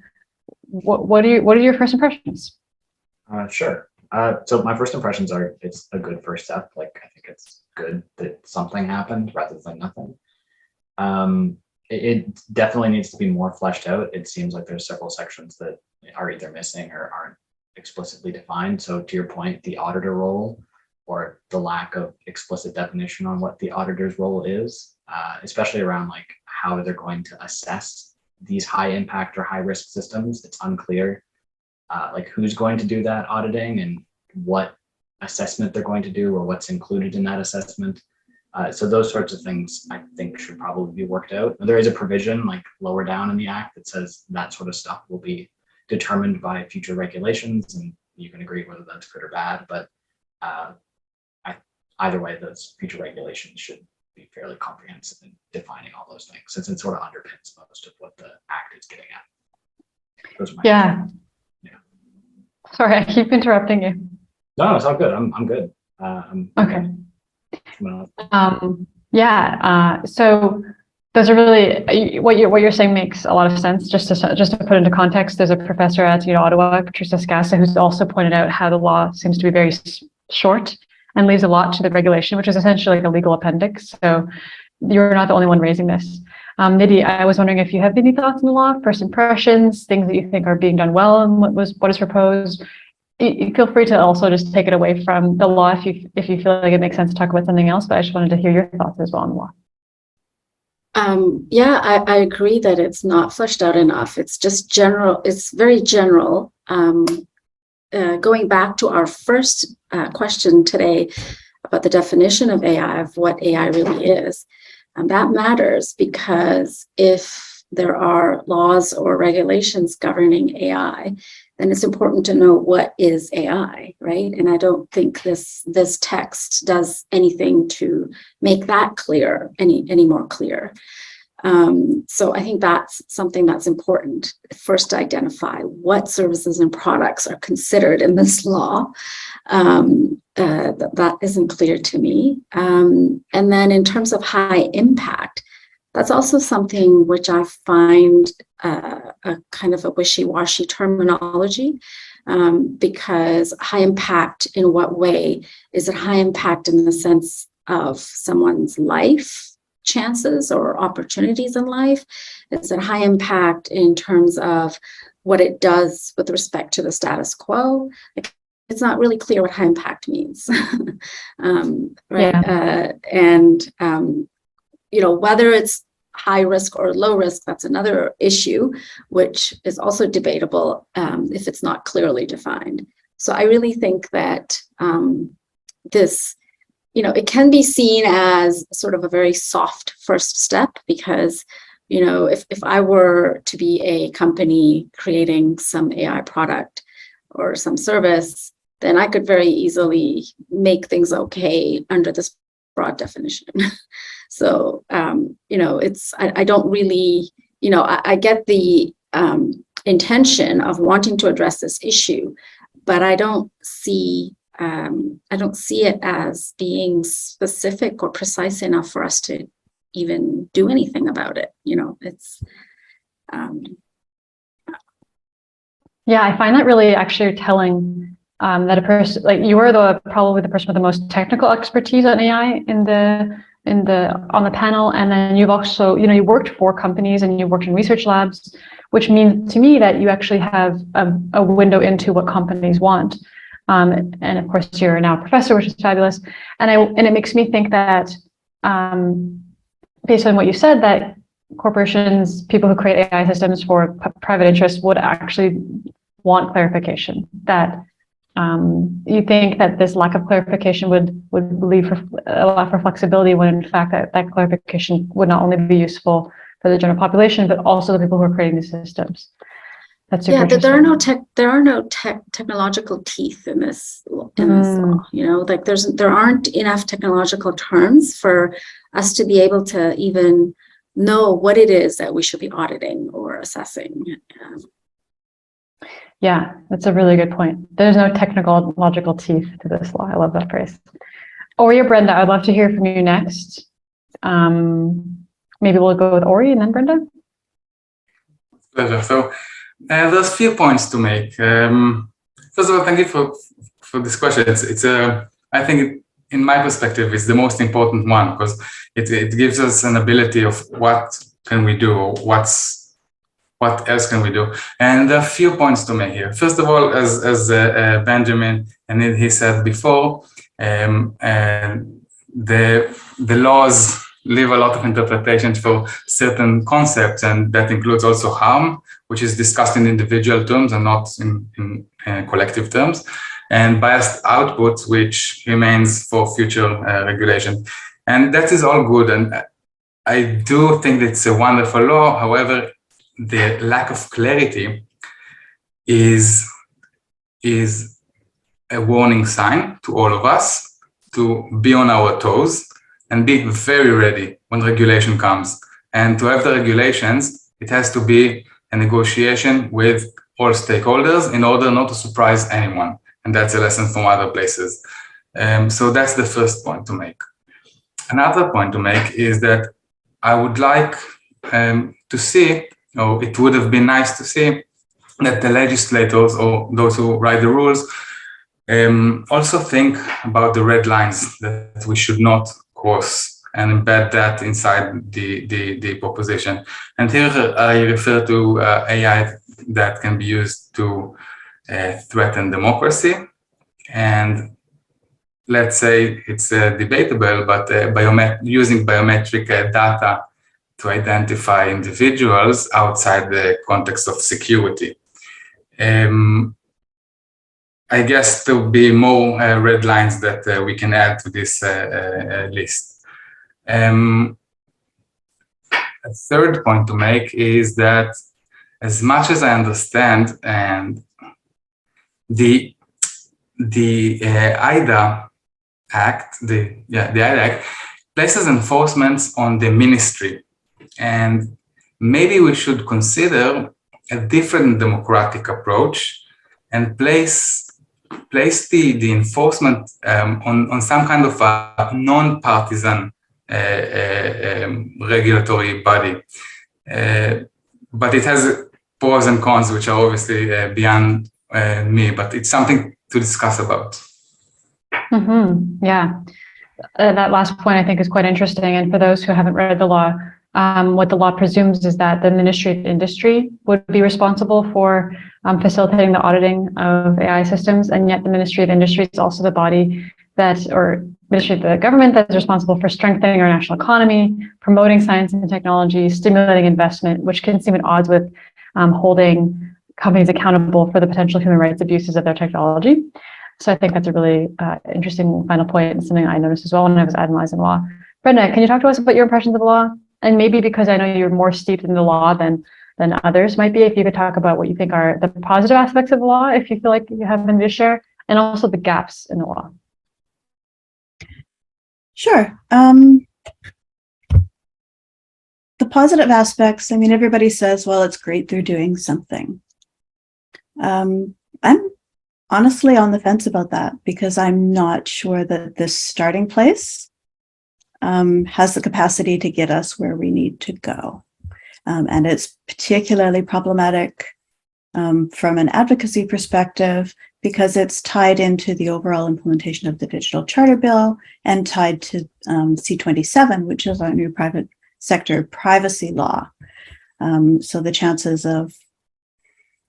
What are your first impressions? Sure. So my first impressions are it's a good first step. Like, I think it's good that something happened rather than nothing. It definitely needs to be more fleshed out. It seems like there's several sections that are either missing or aren't explicitly defined. So to your point, the auditor role or the lack of explicit definition on what the auditor's role is, especially around like how they're going to assess these high impact or high risk systems. It's unclear like who's going to do that auditing and what assessment they're going to do or what's included in that assessment. So those sorts of things I think should probably be worked out. There is a provision like lower down in the act that says that sort of stuff will be determined by future regulations, and you can agree whether that's good or bad, but either way, those future regulations should be fairly comprehensive in defining all those things, since it sort of underpins most of what the act is getting at. Those are my questions. Sorry, I keep interrupting you. No, it's all good. I'm good. Okay. So those are really what you're saying makes a lot of sense. Just to put into context, there's a professor at Ottawa, Patricia Scassa, who's also pointed out how the law seems to be very short and leaves a lot to the regulation, which is essentially like a legal appendix. So you're not the only one raising this. Nidhi, I was wondering if you have any thoughts on the law, first impressions, things that you think are being done well, and what is proposed. You feel free to also just take it away from the law if you feel like it makes sense to talk about something else. But I just wanted to hear your thoughts as well on the law. I agree that it's not fleshed out enough. It's just general. It's very general. Going back to our first question today about the definition of AI, of what AI really is, that matters because if there are laws or regulations governing AI, then it's important to know what is AI, right? And I don't think this text does anything to make that clear, any more clear. So I think that's something that's important. First, to identify what services and products are considered in this law. That isn't clear to me. And then in terms of high impact, That's also something which I find a kind of a wishy-washy terminology, because high impact in what way? Is it high impact in the sense of someone's life chances or opportunities in life? Is it high impact in terms of what it does with respect to the status quo? Like, it's not really clear what high impact means. Right? Yeah. You know, whether it's high risk or low risk, that's another issue, which is also debatable if it's not clearly defined. So I really think that this, you know, it can be seen as sort of a very soft first step, because, you know, if I were to be a company creating some AI product or some service, then I could very easily make things okay under this broad definition. So, you know, I don't really, you know, I get the intention of wanting to address this issue, but I don't see it as being specific or precise enough for us to even do anything about it. You know, it's, Yeah, I find that really actually telling, that a person like you are probably the person with the most technical expertise on AI on the panel, and then you've also, you know, you worked for companies and you worked in research labs, which means to me that you actually have a window into what companies want. And of course, you're now a professor, which is fabulous. And it makes me think that, based on what you said, that corporations, people who create AI systems for private interests, would actually want clarification. That you think that this lack of clarification would leave for a lot for flexibility, when in fact that clarification would not only be useful for the general population, but also the people who are creating these systems. That's super interesting. There are no technological teeth in this law. You know, like there aren't enough technological terms for us to be able to even know what it is that we should be auditing or assessing. Yeah, that's a really good point. There's no technological teeth to this law. I love that phrase. Ori or Brenda, I'd love to hear from you next. Maybe we'll go with Ori and then Brenda. Pleasure. So there's a few points to make. First of all, thank you for this question. It's I think in my perspective, it's the most important one, because it gives us an ability of what can we do, or what else can we do? And there are a few points to make here. First of all, as Benjamin and he said before, the laws leave a lot of interpretations for certain concepts, and that includes also harm, which is discussed in individual terms and not in collective terms, and biased outputs, which remains for future regulation. And that is all good, and I do think it's a wonderful law. However, the lack of clarity is a warning sign to all of us to be on our toes and be very ready when regulation comes. And to have the regulations, it has to be a negotiation with all stakeholders in order not to surprise anyone. And that's a lesson from other places. So that's the first point to make. Another point to make is that I would like to see, or it would have been nice to see, that the legislators or those who write the rules also think about the red lines that we should not cross, and embed that inside the proposition. And here I refer to AI that can be used to threaten democracy. And let's say it's debatable, but using biometric data to identify individuals outside the context of security. I guess there will be more red lines that we can add to this list. A third point to make is that, as much as I understand, and the AIDA Act, the AIDA Act places enforcements on the ministry, and maybe we should consider a different democratic approach and place the enforcement on some kind of a non-partisan regulatory body. But it has pros and cons, which are obviously beyond me, but it's something to discuss about. Yeah. That last point I think is quite interesting. And for those who haven't read the law, what the law presumes is that the Ministry of Industry would be responsible for facilitating the auditing of AI systems. And yet the Ministry of Industry is also the body or Ministry of the government that's responsible for strengthening our national economy, promoting science and technology, stimulating investment, which can seem at odds with holding companies accountable for the potential human rights abuses of their technology. So I think that's a really interesting final point and something I noticed as well when I was analyzing law. Brenda, can you talk to us about your impressions of the law? And maybe because I know you're more steeped in the law than others might be, if you could talk about what you think are the positive aspects of the law, if you feel like you have them to share, and also the gaps in the law. Sure. The positive aspects, I mean, everybody says, well, it's great they're doing something. I'm honestly on the fence about that because I'm not sure that this starting place has the capacity to get us where we need to go. And it's particularly problematic from an advocacy perspective because it's tied into the overall implementation of the Digital Charter Bill and tied to C-27, which is our new private sector privacy law. So the chances of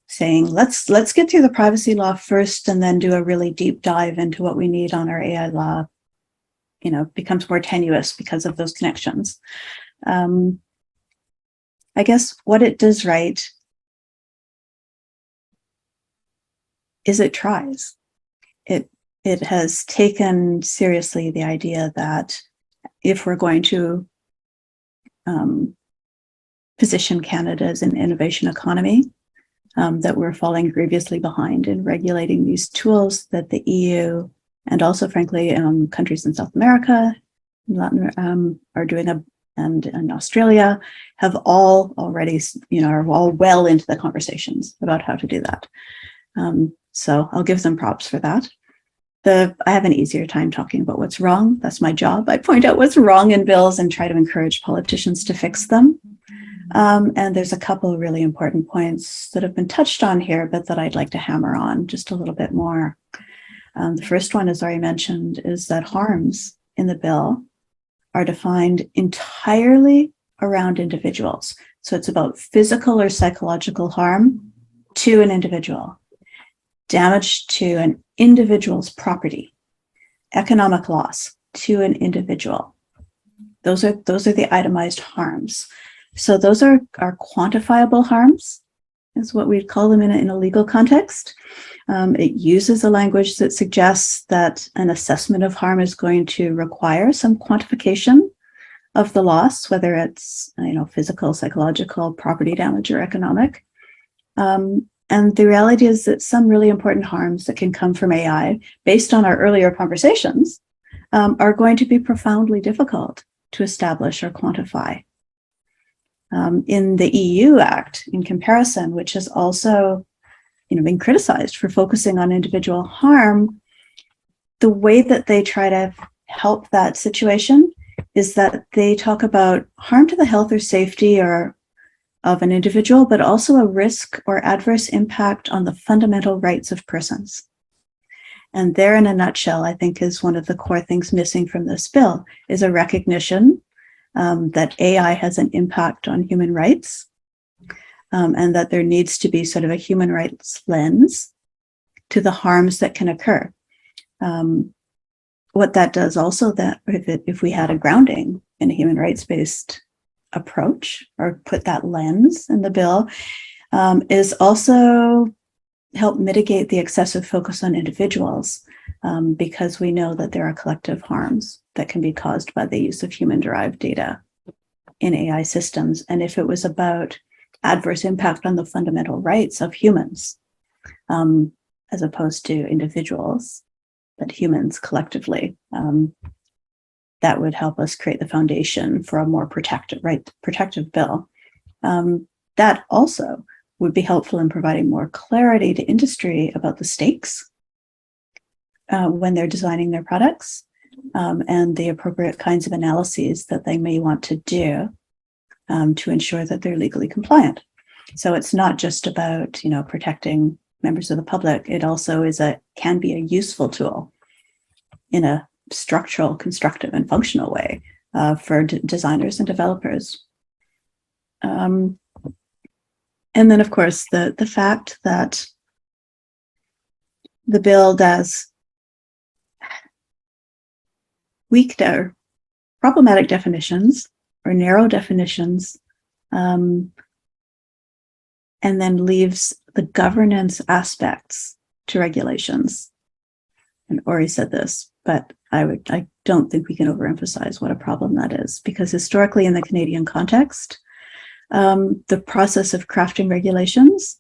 saying, let's get through the privacy law first and then do a really deep dive into what we need on our AI law, becomes more tenuous because of those connections. I guess what it does right is it tries. It has taken seriously the idea that if we're going to position Canada as an innovation economy, that we're falling grievously behind in regulating these tools that the EU and also, frankly, countries in South America, Latin, are doing, and Australia have all already, are all well into the conversations about how to do that. So I'll give them props for that. I have an easier time talking about what's wrong. That's my job. I point out what's wrong in bills and try to encourage politicians to fix them. And there's a couple of really important points that have been touched on here, but that I'd like to hammer on just a little bit more. The first one, as Ori mentioned, is that harms in the bill are defined entirely around individuals. So it's about physical or psychological harm to an individual, damage to an individual's property, economic loss to an individual. Those are the itemized harms. So those are quantifiable harms, is what we'd call them in a legal context. It uses a language that suggests that an assessment of harm is going to require some quantification of the loss, whether it's physical, psychological, property damage, or economic. And the reality is that some really important harms that can come from AI, based on our earlier conversations, are going to be profoundly difficult to establish or quantify. In the EU Act, in comparison, which has also been criticized for focusing on individual harm, the way that they try to help that situation is that they talk about harm to the health or safety or of an individual, but also a risk or adverse impact on the fundamental rights of persons. And there, in a nutshell, I think is one of the core things missing from this bill, is a recognition that AI has an impact on human rights, and that there needs to be sort of a human rights lens to the harms that can occur. What that does also, that if we had a grounding in a human rights-based approach or put that lens in the bill, is also help mitigate the excessive focus on individuals, because we know that there are collective harms that can be caused by the use of human-derived data in AI systems. And if it was about adverse impact on the fundamental rights of humans, as opposed to individuals, but humans collectively, that would help us create the foundation for a more protective bill. That also would be helpful in providing more clarity to industry about the stakes when they're designing their products, and the appropriate kinds of analyses that they may want to do to ensure that they're legally compliant. So it's not just about, protecting members of the public. It also can be a useful tool in a structural, constructive, and functional way for designers and developers. And then, of course, the fact that the bill does weak or problematic definitions or narrow definitions, and then leaves the governance aspects to regulations. And Ori said this, but I don't think we can overemphasize what a problem that is, because historically in the Canadian context, the process of crafting regulations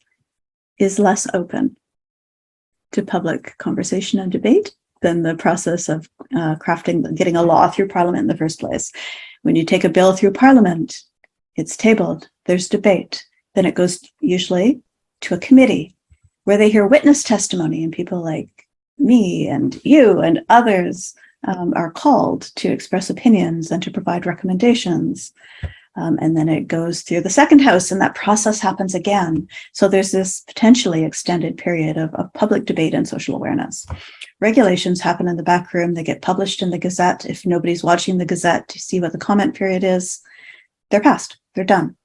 is less open to public conversation and debate than the process of getting a law through Parliament in the first place. When you take a bill through Parliament, it's tabled, there's debate, then it goes usually to a committee where they hear witness testimony, and people like me and you and others are called to express opinions and to provide recommendations. And then it goes through the second house, and that process happens again. So there's this potentially extended period of public debate and social awareness. Regulations happen in the back room. They get published in the Gazette. If nobody's watching the Gazette to see what the comment period is, they're passed, they're done.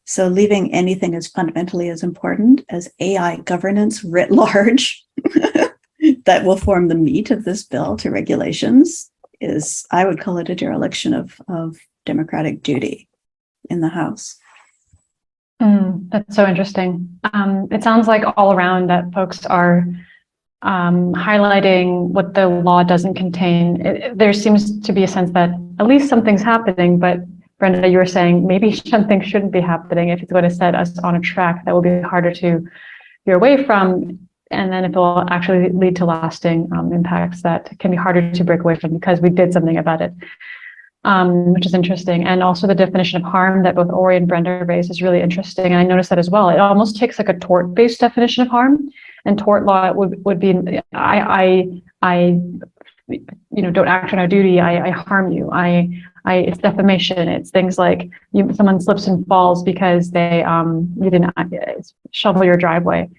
So leaving anything as fundamentally as important as AI governance writ large that will form the meat of this bill to regulations is, I would call it a dereliction of democratic duty in the House. That's so interesting. It sounds like all around that folks are highlighting what the law doesn't contain. There seems to be a sense that at least something's happening, but Brenda, you were saying maybe something shouldn't be happening if it's going to set us on a track that will be harder to veer away from, and then if it will actually lead to lasting impacts that can be harder to break away from because we did something about it. Which is interesting. And also the definition of harm that both Ori and Brenda raised is really interesting. And I noticed that as well. It almost takes like a tort-based definition of harm, and tort law would be, I don't act on a duty, I harm you. It's defamation. It's things like someone slips and falls because they you didn't shovel your driveway.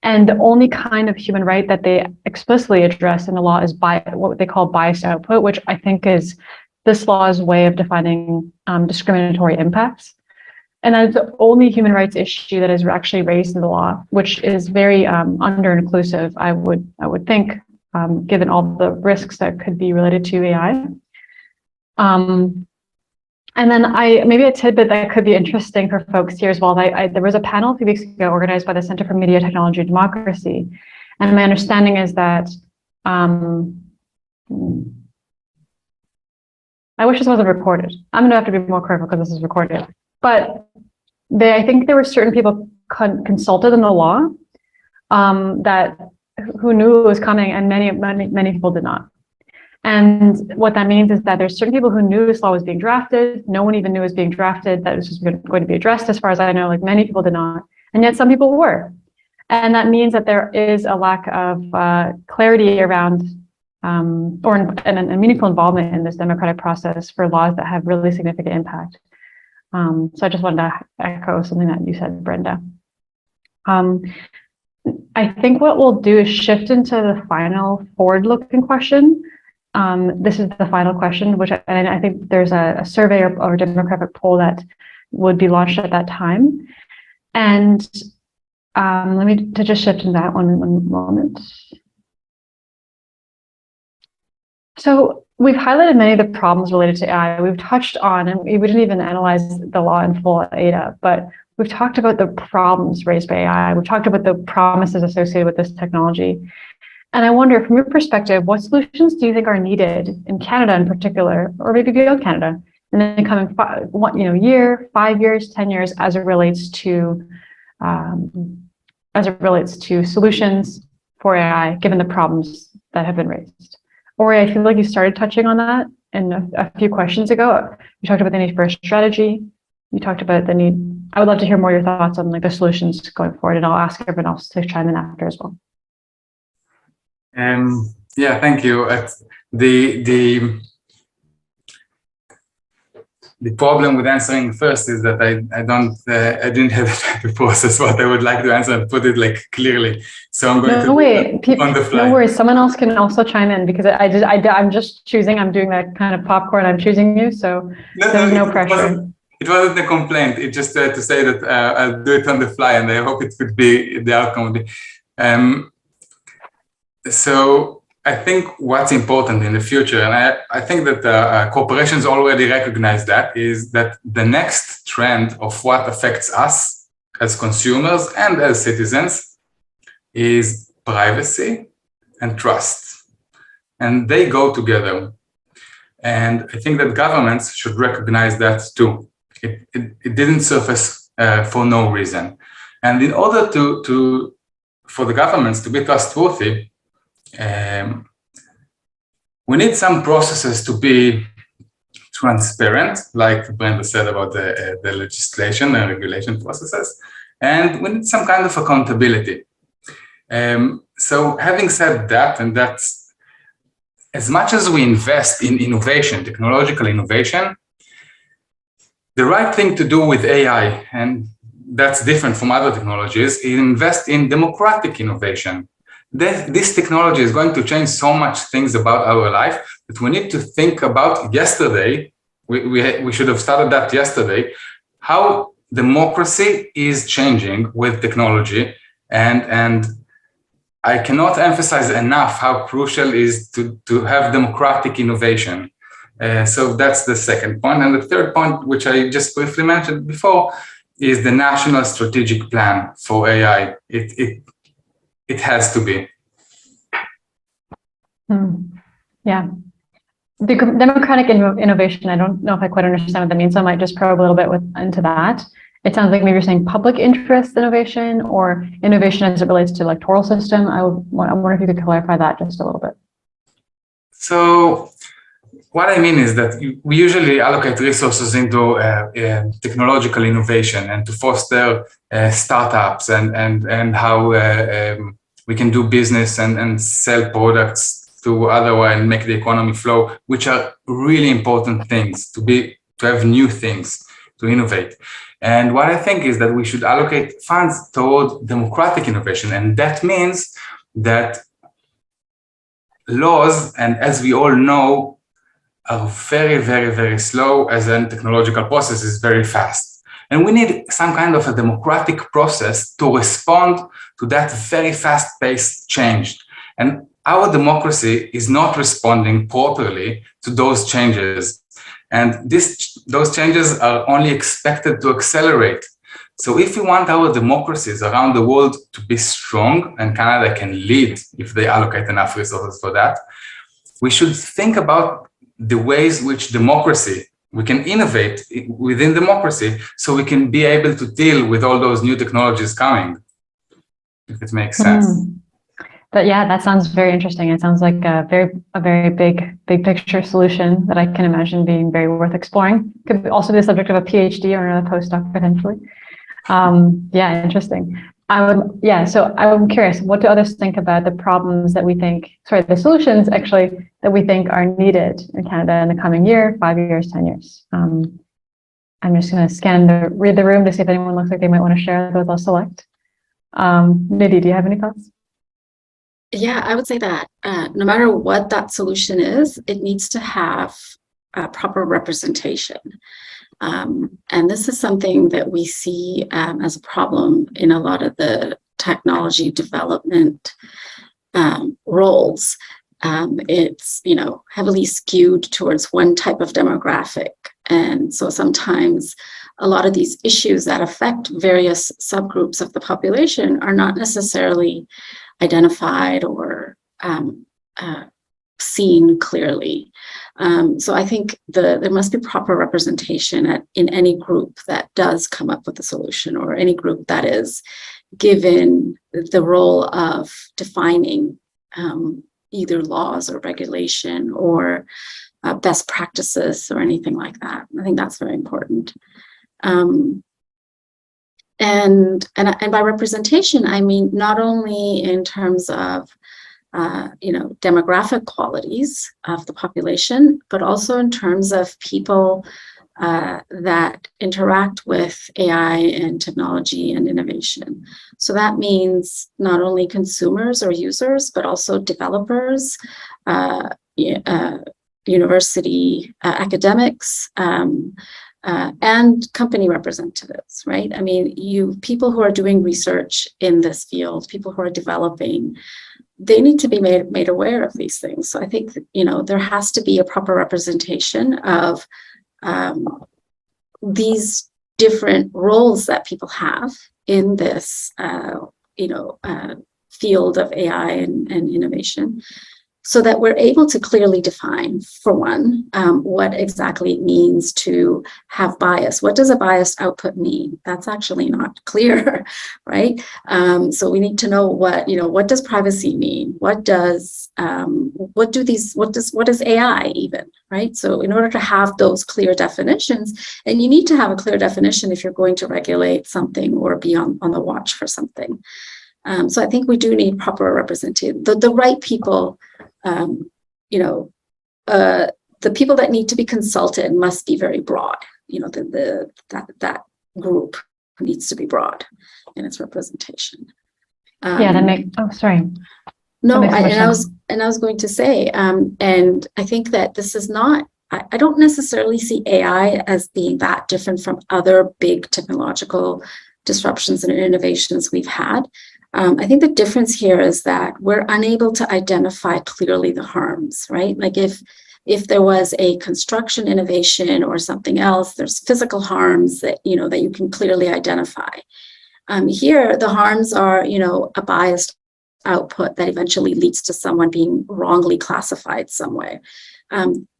And the only kind of human right that they explicitly address in the law is what they call biased output, which I think is this law's way of defining discriminatory impacts. And that's the only human rights issue that is actually raised in the law, which is very under-inclusive, I would think, given all the risks that could be related to AI. And then maybe a tidbit that could be interesting for folks here as well. There was a panel a few weeks ago organized by the Center for Media, Technology, and Democracy. And my understanding is that I wish this wasn't recorded. I'm going to have to be more careful because this is recorded. But I think there were certain people consulted in the law who knew it was coming, and many people did not. And what that means is that there's certain people who knew this law was being drafted. No one even knew it was being drafted, that it was just going to be addressed, as far as I know. Like, many people did not, and yet some people were. And that means that there is a lack of clarity around and meaningful involvement in this democratic process for laws that have really significant impact. So I just wanted to echo something that you said, Brenda. I think what we'll do is shift into the final forward-looking question. This is the final question, and I think there's a survey or a demographic poll that would be launched at that time. And let me just shift into that one in one moment. So we've highlighted many of the problems related to AI. We've touched on, and we didn't even analyze the law in full at AIDA, but we've talked about the problems raised by AI. We've talked about the promises associated with this technology. And I wonder, from your perspective, what solutions do you think are needed in Canada in particular, or maybe beyond Canada, in the coming year, 5 years, 10 years, as it relates to solutions for AI, given the problems that have been raised? Ori, I feel like you started touching on that in a few questions ago. You talked about the need for a strategy. You talked about the need. I would love to hear more of your thoughts on the solutions going forward, and I'll ask everyone else to chime in after as well. Yeah, thank you. The problem with answering first is that I didn't have the time to process what I would like to answer and put it like clearly. So I'm going to do it on the fly. No worries. Someone else can also chime in because I'm just choosing. I'm doing that kind of popcorn. I'm choosing you, so there's no pressure. It wasn't a complaint. It's just to say that I'll do it on the fly, and I hope it could be the outcome. So I think what's important in the future, and I think that corporations already recognize that, is that the next trend of what affects us as consumers and as citizens is privacy and trust. And they go together. And I think that governments should recognize that too. It didn't surface for no reason. And in order for the governments to be trustworthy, we need some processes to be transparent, like Brenda said about the legislation and regulation processes, and we need some kind of accountability. So having said that, and that's as much as we invest in innovation, technological innovation, the right thing to do with AI, and that's different from other technologies, is invest in democratic innovation. This technology is going to change so much things about our life that we need to think about yesterday. We should have started that yesterday, how democracy is changing with technology. And I cannot emphasize enough how crucial it is to have democratic innovation. So that's the second point. And the third point, which I just briefly mentioned before, is the national strategic plan for AI. It has to be. Yeah. The democratic innovation, I don't know if I quite understand what that means, so I might just probe a little bit into that. It sounds like maybe you're saying public interest innovation or innovation as it relates to electoral system. I wonder if you could clarify that just a little bit. So what I mean is that we usually allocate resources into technological innovation and to foster startups and how we can do business and sell products to otherwise and make the economy flow, which are really important things to have new things to innovate. And what I think is that we should allocate funds toward democratic innovation, and that means that laws, and as we all know, are very, very, very slow, as a technological process is very fast. And we need some kind of a democratic process to respond to that very fast-paced change. And our democracy is not responding properly to those changes. And those changes are only expected to accelerate. So if we want our democracies around the world to be strong, and Canada can lead if they allocate enough resources for that, we should think about the ways which we can innovate within democracy so we can be able to deal with all those new technologies coming, if it makes sense. But yeah, that sounds very interesting. It sounds like a very big picture solution that I can imagine being very worth exploring. Could also be the subject of a PhD or another postdoc potentially. Yeah, interesting. So I'm curious, what do others think about the problems that the solutions actually that we think are needed in Canada in the coming year, 5 years, 10 years? I'm just going to read the room to see if anyone looks like they might want to share those I'll select. Nidhi, do you have any thoughts? Yeah, I would say that no matter what that solution is, it needs to have proper representation. And this is something that we see as a problem in a lot of the technology development roles. It's, heavily skewed towards one type of demographic. And so sometimes a lot of these issues that affect various subgroups of the population are not necessarily identified or seen clearly. So I think there must be proper representation in any group that does come up with a solution, or any group that is given the role of defining either laws or regulation or best practices or anything like that. I think that's very important. And by representation, I mean not only in terms of demographic qualities of the population, but also in terms of people that interact with AI and technology and innovation. So that means not only consumers or users, but also developers, university academics, and company representatives, right? I mean, people who are doing research in this field, people who are developing, they need to be made aware of these things. So I think, there has to be a proper representation of these different roles that people have in this, field of AI and innovation, so that we're able to clearly define, for one, what exactly it means to have bias. What does a biased output mean? That's actually not clear, right? So we need to know what does privacy mean? What is AI even, right? So in order to have those clear definitions, and you need to have a clear definition if you're going to regulate something or be on the watch for something. So I think we do need proper representation, the right people. The people that need to be consulted must be very broad. That group needs to be broad in its representation. Sorry. No, That makes so much sense. I was going to say, and I think that this is not. I don't necessarily see AI as being that different from other big technological disruptions and innovations we've had. I think the difference here is that we're unable to identify clearly the harms, right? Like if there was a construction innovation or something else, there's physical harms that you can clearly identify. Here, the harms are, a biased output that eventually leads to someone being wrongly classified somewhere.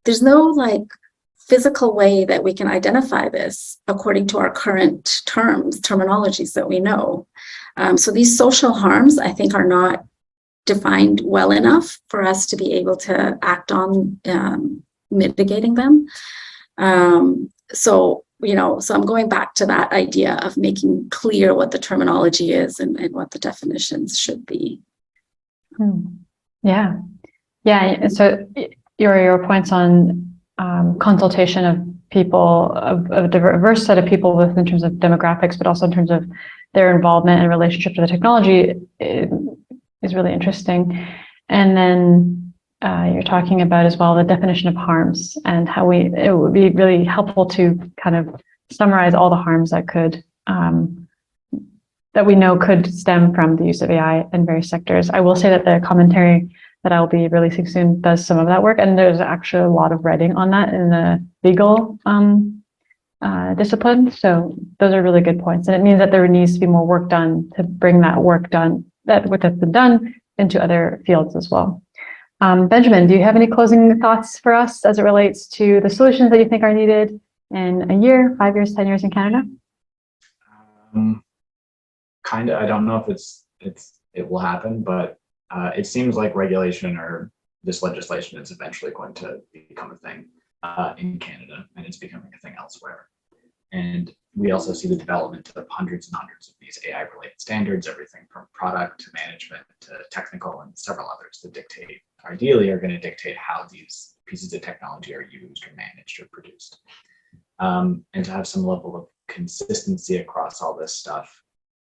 There's no physical way that we can identify this according to our current terminologies that we know. So these social harms, I think, are not defined well enough for us to be able to act on mitigating them. So I'm going back to that idea of making clear what the terminology is and what the definitions should be. Yeah. So your points on consultation of people, of a diverse set of people, both in terms of demographics, but also in terms of their involvement and relationship to the technology is really interesting. And then you're talking about as well the definition of harms and how it would be really helpful to kind of summarize all the harms that could that we know could stem from the use of AI in various sectors. I will say that the commentary that I'll be releasing soon does some of that work, and there's actually a lot of writing on that in the legal discipline. So those are really good points, and it means that there needs to be more work done to bring that work done, that what has been done, into other fields as well. Benjamin, do you have any closing thoughts for us as it relates to the solutions that you think are needed in a year, 5 years, 10 years in Canada? Kind of. I don't know if it will happen, but it seems like regulation or this legislation is eventually going to become a thing in Canada, and it's becoming a thing elsewhere. And we also see the development of hundreds and hundreds of these AI-related standards, everything from product to management to technical and several others that ideally are going to dictate how these pieces of technology are used or managed or produced. And to have some level of consistency across all this stuff,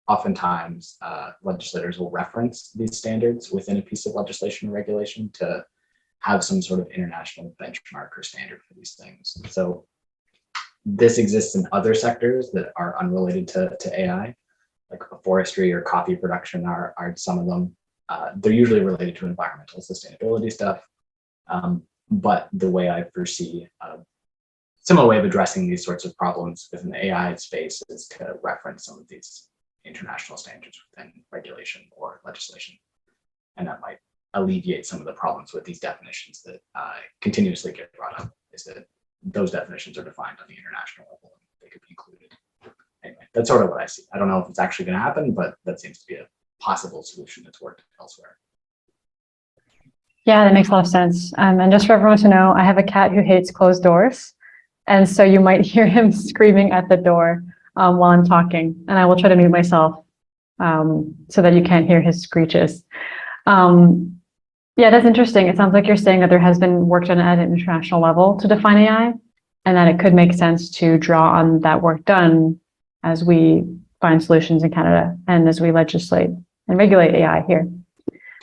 oftentimes legislators will reference these standards within a piece of legislation or regulation to have some sort of international benchmark or standard for these things. So this exists in other sectors that are unrelated to AI, like forestry or coffee production are some of them. They're usually related to environmental sustainability stuff. But the way I foresee a similar way of addressing these sorts of problems within the AI space is to reference some of these international standards within regulation or legislation. And that might alleviate some of the problems with these definitions that continuously get brought up, is that those definitions are defined on the international level and they could be included. Anyway, that's sort of what I see. I don't know if it's actually going to happen, but that seems to be a possible solution that's worked elsewhere. Yeah, that makes a lot of sense. And just for everyone to know, I have a cat who hates closed doors. And so you might hear him screaming at the door while I'm talking. And I will try to mute myself so that you can't hear his screeches. Yeah, that's interesting. It sounds like you're saying that there has been work done at an international level to define AI, and that it could make sense to draw on that work done as we find solutions in Canada and as we legislate and regulate AI here.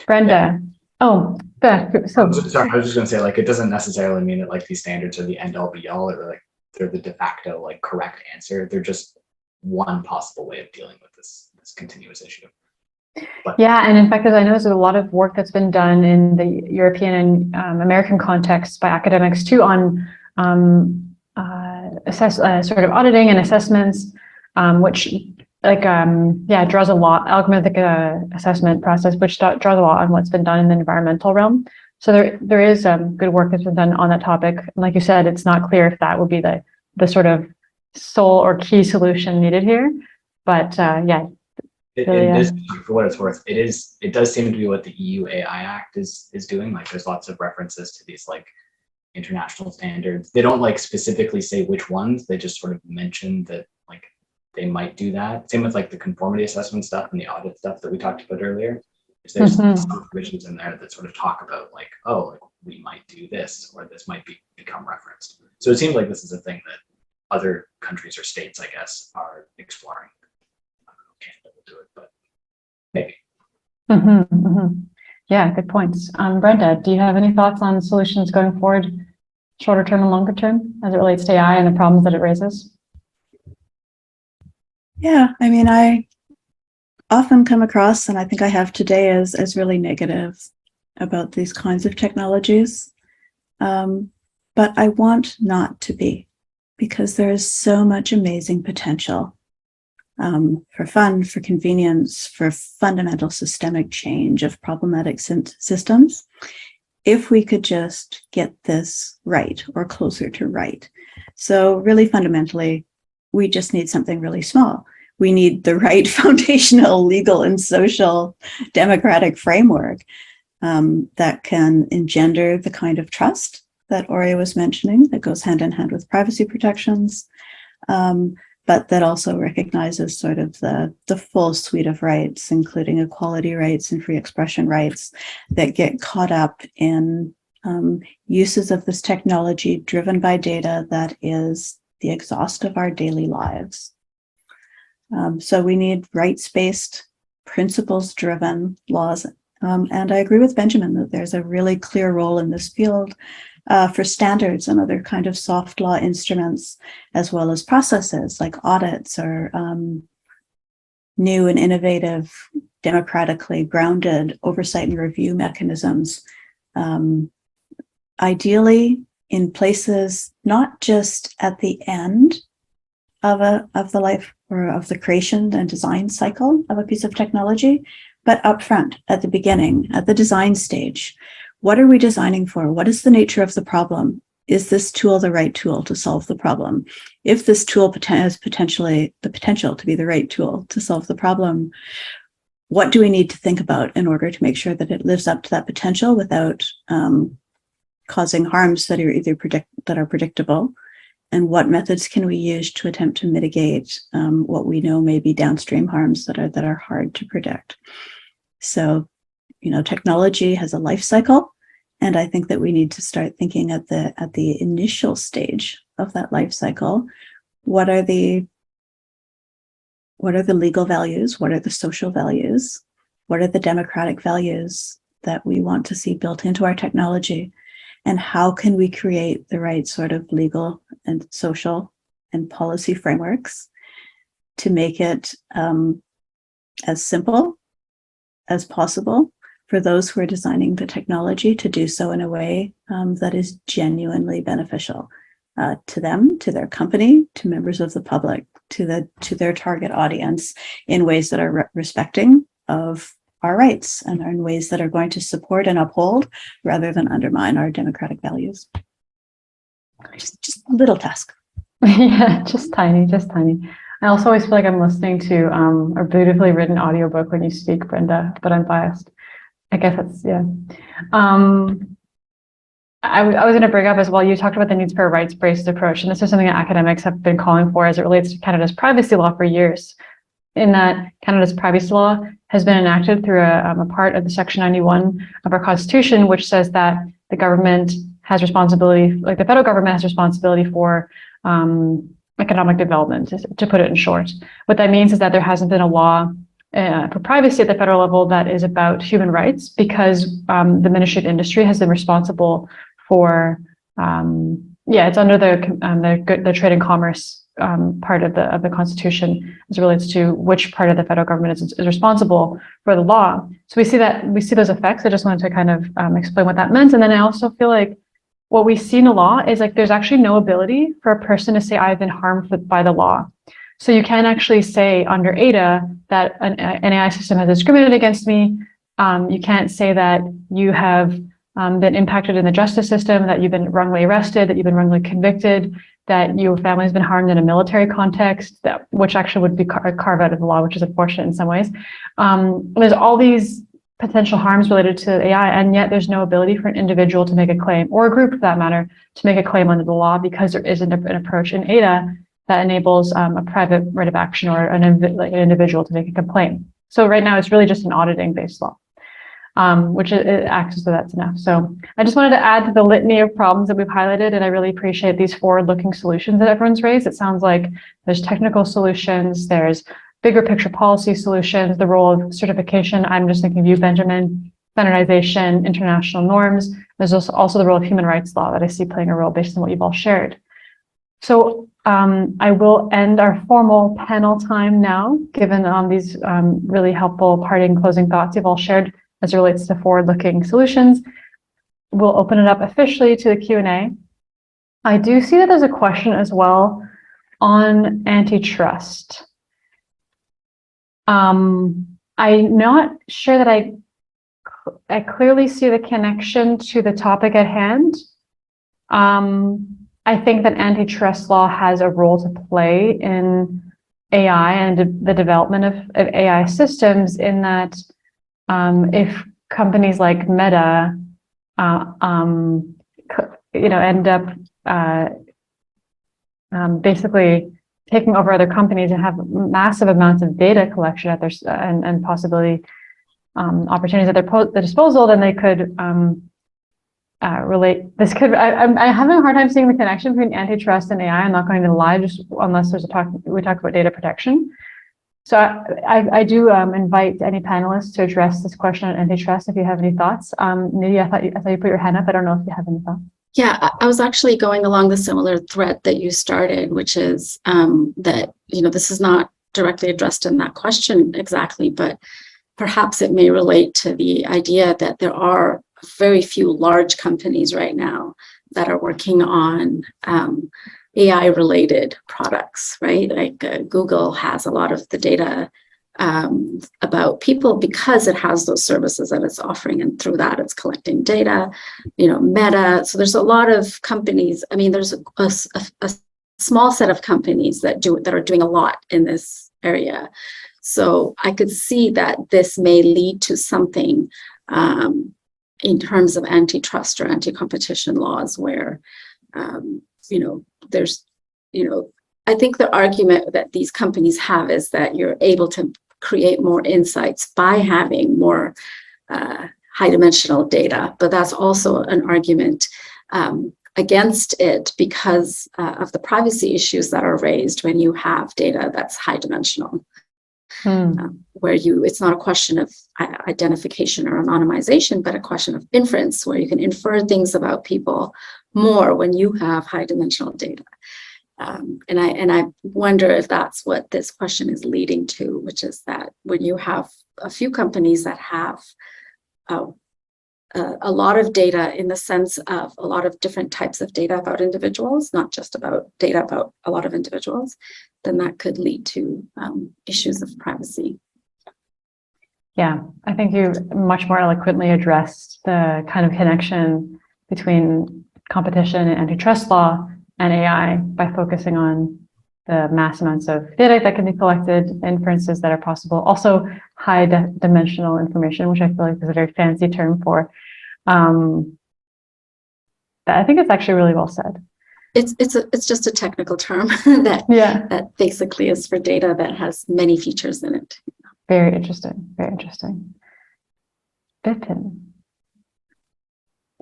Brenda, so Sorry, I was just going to say, like, it doesn't necessarily mean that like these standards are the end all be all, or like they're the de facto like correct answer. They're just one possible way of dealing with this continuous issue. But yeah, and in fact, as I know, there's a lot of work that's been done in the European and American context by academics too on sort of auditing and assessments, which draws a lot, algorithmic assessment process, which draws a lot on what's been done in the environmental realm. So there is good work that's been done on that topic. And like you said, it's not clear if that would be the sort of sole or key solution needed here. But for what it's worth, it does seem to be what the EU AI Act is doing. Like, there's lots of references to these like international standards. They don't like specifically say which ones, they just sort of mention that like they might do that. Same with like the conformity assessment stuff and the audit stuff that we talked about earlier. There's some provisions in there that sort of talk about like, oh, like we might do this, or this might become referenced. So it seems like this is a thing that other countries or states, I guess, are exploring. I don't know if Canada will do it, but maybe. Yeah, good points. Brenda, do you have any thoughts on solutions going forward, shorter term and longer term, as it relates to AI and the problems that it raises? Yeah, I mean, I often come across, and I think I have today, as really negative about these kinds of technologies. But I want not to be, because there is so much amazing potential for fun, for convenience, for fundamental systemic change of problematic systems, if we could just get this right or closer to right. So really fundamentally, we just need something really small. We need the right foundational legal and social democratic framework that can engender the kind of trust that Ori was mentioning, that goes hand in hand with privacy protections, but that also recognizes sort of the full suite of rights, including equality rights and free expression rights, that get caught up in uses of this technology driven by data that is the exhaust of our daily lives. So we need rights-based, principles-driven laws. And I agree with Benjamin that there's a really clear role in this field for standards and other kind of soft law instruments, as well as processes like audits or new and innovative, democratically grounded oversight and review mechanisms. Ideally, in places not just at the end of the life or of the creation and design cycle of a piece of technology, but upfront at the beginning, at the design stage. What are we designing for? What is the nature of the problem? Is this tool the right tool to solve the problem? If this tool has potentially the potential to be the right tool to solve the problem, what do we need to think about in order to make sure that it lives up to that potential without causing harms that are predictable? And what methods can we use to attempt to mitigate what we know may be downstream harms that are hard to predict? So, technology has a life cycle, and I think that we need to start thinking at the initial stage of that life cycle. What are the legal values? What are the social values? What are the democratic values that we want to see built into our technology? And how can we create the right sort of legal and social and policy frameworks to make it as simple as possible for those who are designing the technology to do so in a way that is genuinely beneficial to them, to their company, to members of the public, to their target audience, in ways that are respecting of our rights and in ways that are going to support and uphold rather than undermine our democratic values. Just a little task. Yeah, just tiny. I also always feel like I'm listening to a beautifully written audiobook when you speak, Brenda, but I'm biased. I guess that's, yeah. I was going to bring up as well, you talked about the needs for a rights-based approach, and this is something that academics have been calling for as it relates to Canada's privacy law for years, in that Canada's privacy law has been enacted through a part of the Section 91 of our Constitution, which says that the government has responsibility, like the federal government has responsibility for economic development, to put it in short. What that means is that there hasn't been a law for privacy at the federal level that is about human rights, because the Ministry of Industry has been responsible for, it's under the Trade and Commerce part of the Constitution as it relates to which part of the federal government is responsible for the law. So we see those effects. I just wanted to kind of explain what that meant. And then I also feel like what we see in the law is like there's actually no ability for a person to say I've been harmed by the law. So you can actually say under AIDA that an AI system has discriminated against me. You can't say that you have been impacted in the justice system, that you've been wrongly arrested, that you've been wrongly convicted, that your family has been harmed in a military context, which actually would be a carve out of the law, which is unfortunate in some ways. There's all these potential harms related to AI, and yet there's no ability for an individual to make a claim, or a group for that matter, to make a claim under the law, because there isn't an approach in AIDA that enables a private right of action or an individual to make a complaint. So right now it's really just an auditing based law, which it acts as though that's enough. So I just wanted to add to the litany of problems that we've highlighted, and I really appreciate these forward-looking solutions that everyone's raised. It sounds like there's technical solutions, there's bigger picture policy solutions, the role of certification. I'm just thinking of you, Benjamin, standardization, international norms. There's also the role of human rights law that I see playing a role based on what you've all shared. So I will end our formal panel time now, given these really helpful parting closing thoughts you've all shared as it relates to forward-looking solutions. We'll open it up officially to the Q&A. I do see that there's a question as well on antitrust. I'm not sure that I clearly see the connection to the topic at hand. I think that antitrust law has a role to play in AI and the development of AI systems, in that if companies like Meta, end up basically taking over other companies and have massive amounts of data collection at their and possibility opportunities at their disposal, then they could relate. This could. I'm having a hard time seeing the connection between antitrust and AI. I'm not going to lie, just unless there's we talk about data protection. So I do invite any panelists to address this question on antitrust if you have any thoughts. Nidhi, I thought you put your hand up. I don't know if you have any thoughts. Yeah, I was actually going along the similar thread that you started, which is that, this is not directly addressed in that question exactly, but perhaps it may relate to the idea that there are very few large companies right now that are working on AI-related products, right? Like Google has a lot of the data about people because it has those services that it's offering, and through that it's collecting data. Meta. So there's a lot of companies. I mean, there's a small set of companies that are doing a lot in this area. So I could see that this may lead to something in terms of antitrust or anti-competition laws where, there's, I think the argument that these companies have is that you're able to create more insights by having more high-dimensional data, but that's also an argument against it because of the privacy issues that are raised when you have data that's high-dimensional. Where it's not a question of identification or anonymization, but a question of inference, where you can infer things about people more when you have high-dimensional data. And I wonder if that's what this question is leading to, which is that when you have a few companies that have a lot of data in the sense of a lot of different types of data about individuals, not just about data about a lot of individuals, then that could lead to issues of privacy. Yeah, I think you much more eloquently addressed the kind of connection between competition and antitrust law and AI by focusing on the mass amounts of data that can be collected, inferences that are possible, also high dimensional information, which I feel like is a very fancy term for. I think it's actually really well said. It's just a technical term that basically is for data that has many features in it. Very interesting. Very interesting. Bipin.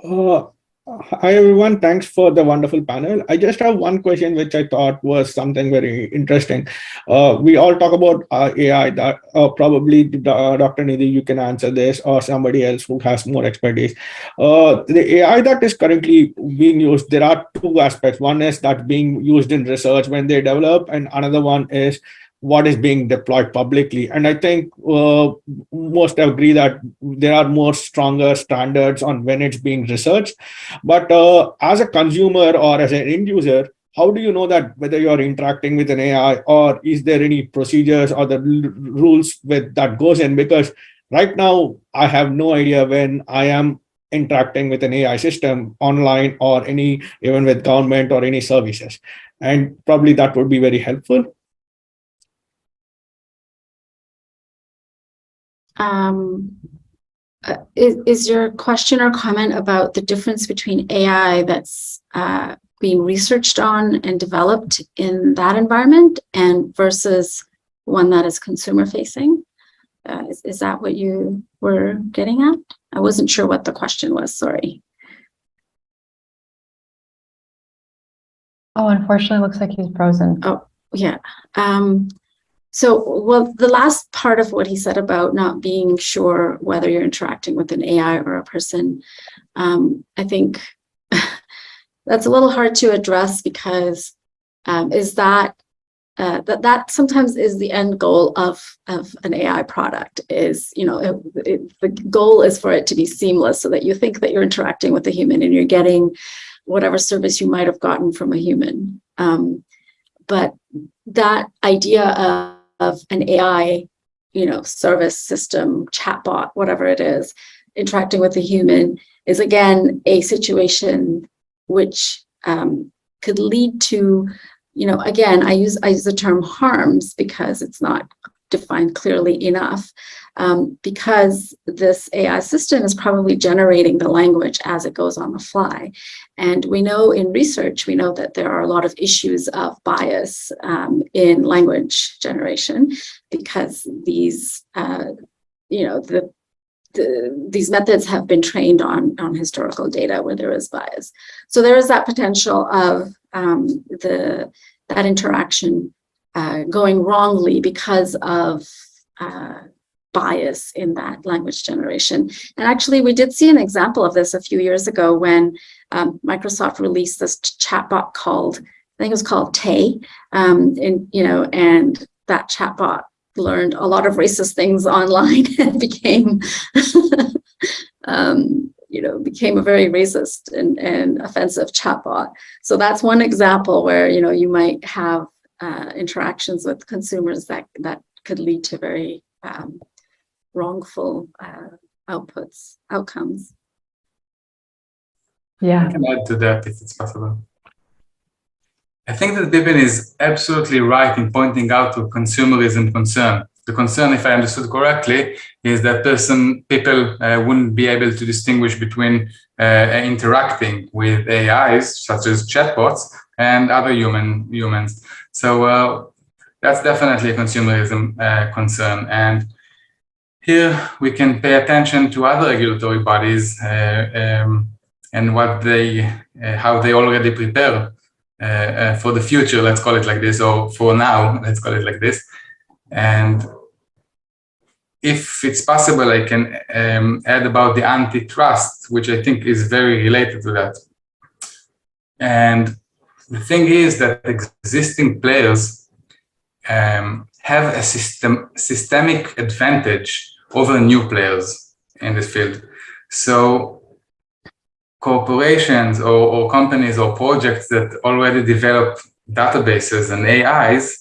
Hi everyone, thanks for the wonderful panel. I just have one question which I thought was something very interesting. We all talk about AI, that probably Dr. Nidhi, you can answer this, or somebody else who has more expertise. The AI that is currently being used, there are two aspects. One is that being used in research when they develop, and another one is what is being deployed publicly. And I think most agree that there are more stronger standards on when it's being researched. But as a consumer or as an end user, how do you know that whether you're interacting with an AI, or is there any procedures or the rules with that goes in? Because right now I have no idea when I am interacting with an AI system online or even with government or any services. And probably that would be very helpful. Is your question or comment about the difference between AI that's being researched on and developed in that environment and versus one that is consumer facing? Is that what you were getting at? I wasn't sure what the question was, sorry. Oh, unfortunately, it looks like he's frozen. Oh, yeah. Well, the last part of what he said about not being sure whether you're interacting with an AI or a person, I think that's a little hard to address because that sometimes is the end goal of an AI product is, the goal is for it to be seamless so that you think that you're interacting with a human and you're getting whatever service you might have gotten from a human. But that idea of an AI, service system, chatbot, whatever it is, interacting with a human is again a situation which could lead to, again, I use the term harms because it's not defined clearly enough, because this AI system is probably generating the language as it goes on the fly. And we know in research, we know that there are a lot of issues of bias in language generation because these, these methods have been trained on historical data where there is bias. So there is that potential of that interaction going wrongly because of bias in that language generation. And actually, we did see an example of this a few years ago when Microsoft released this chatbot called, I think it was called Tay, and that chatbot learned a lot of racist things online and became, became a very racist and offensive chatbot. So that's one example where, you might have interactions with consumers that could lead to very wrongful outcomes. Yeah. I can add to that if it's possible. I think that Bipin is absolutely right in pointing out to consumerism concern. The concern, if I understood correctly, is that people wouldn't be able to distinguish between interacting with AIs, such as chatbots, and other humans. So that's definitely a consumerism concern. And here we can pay attention to other regulatory bodies and how they already prepare for the future, let's call it like this, or for now, let's call it like this. And if it's possible, I can add about the antitrust, which I think is very related to that. And the thing is that existing players have a systemic advantage over new players in this field. So corporations or companies or projects that already develop databases and AIs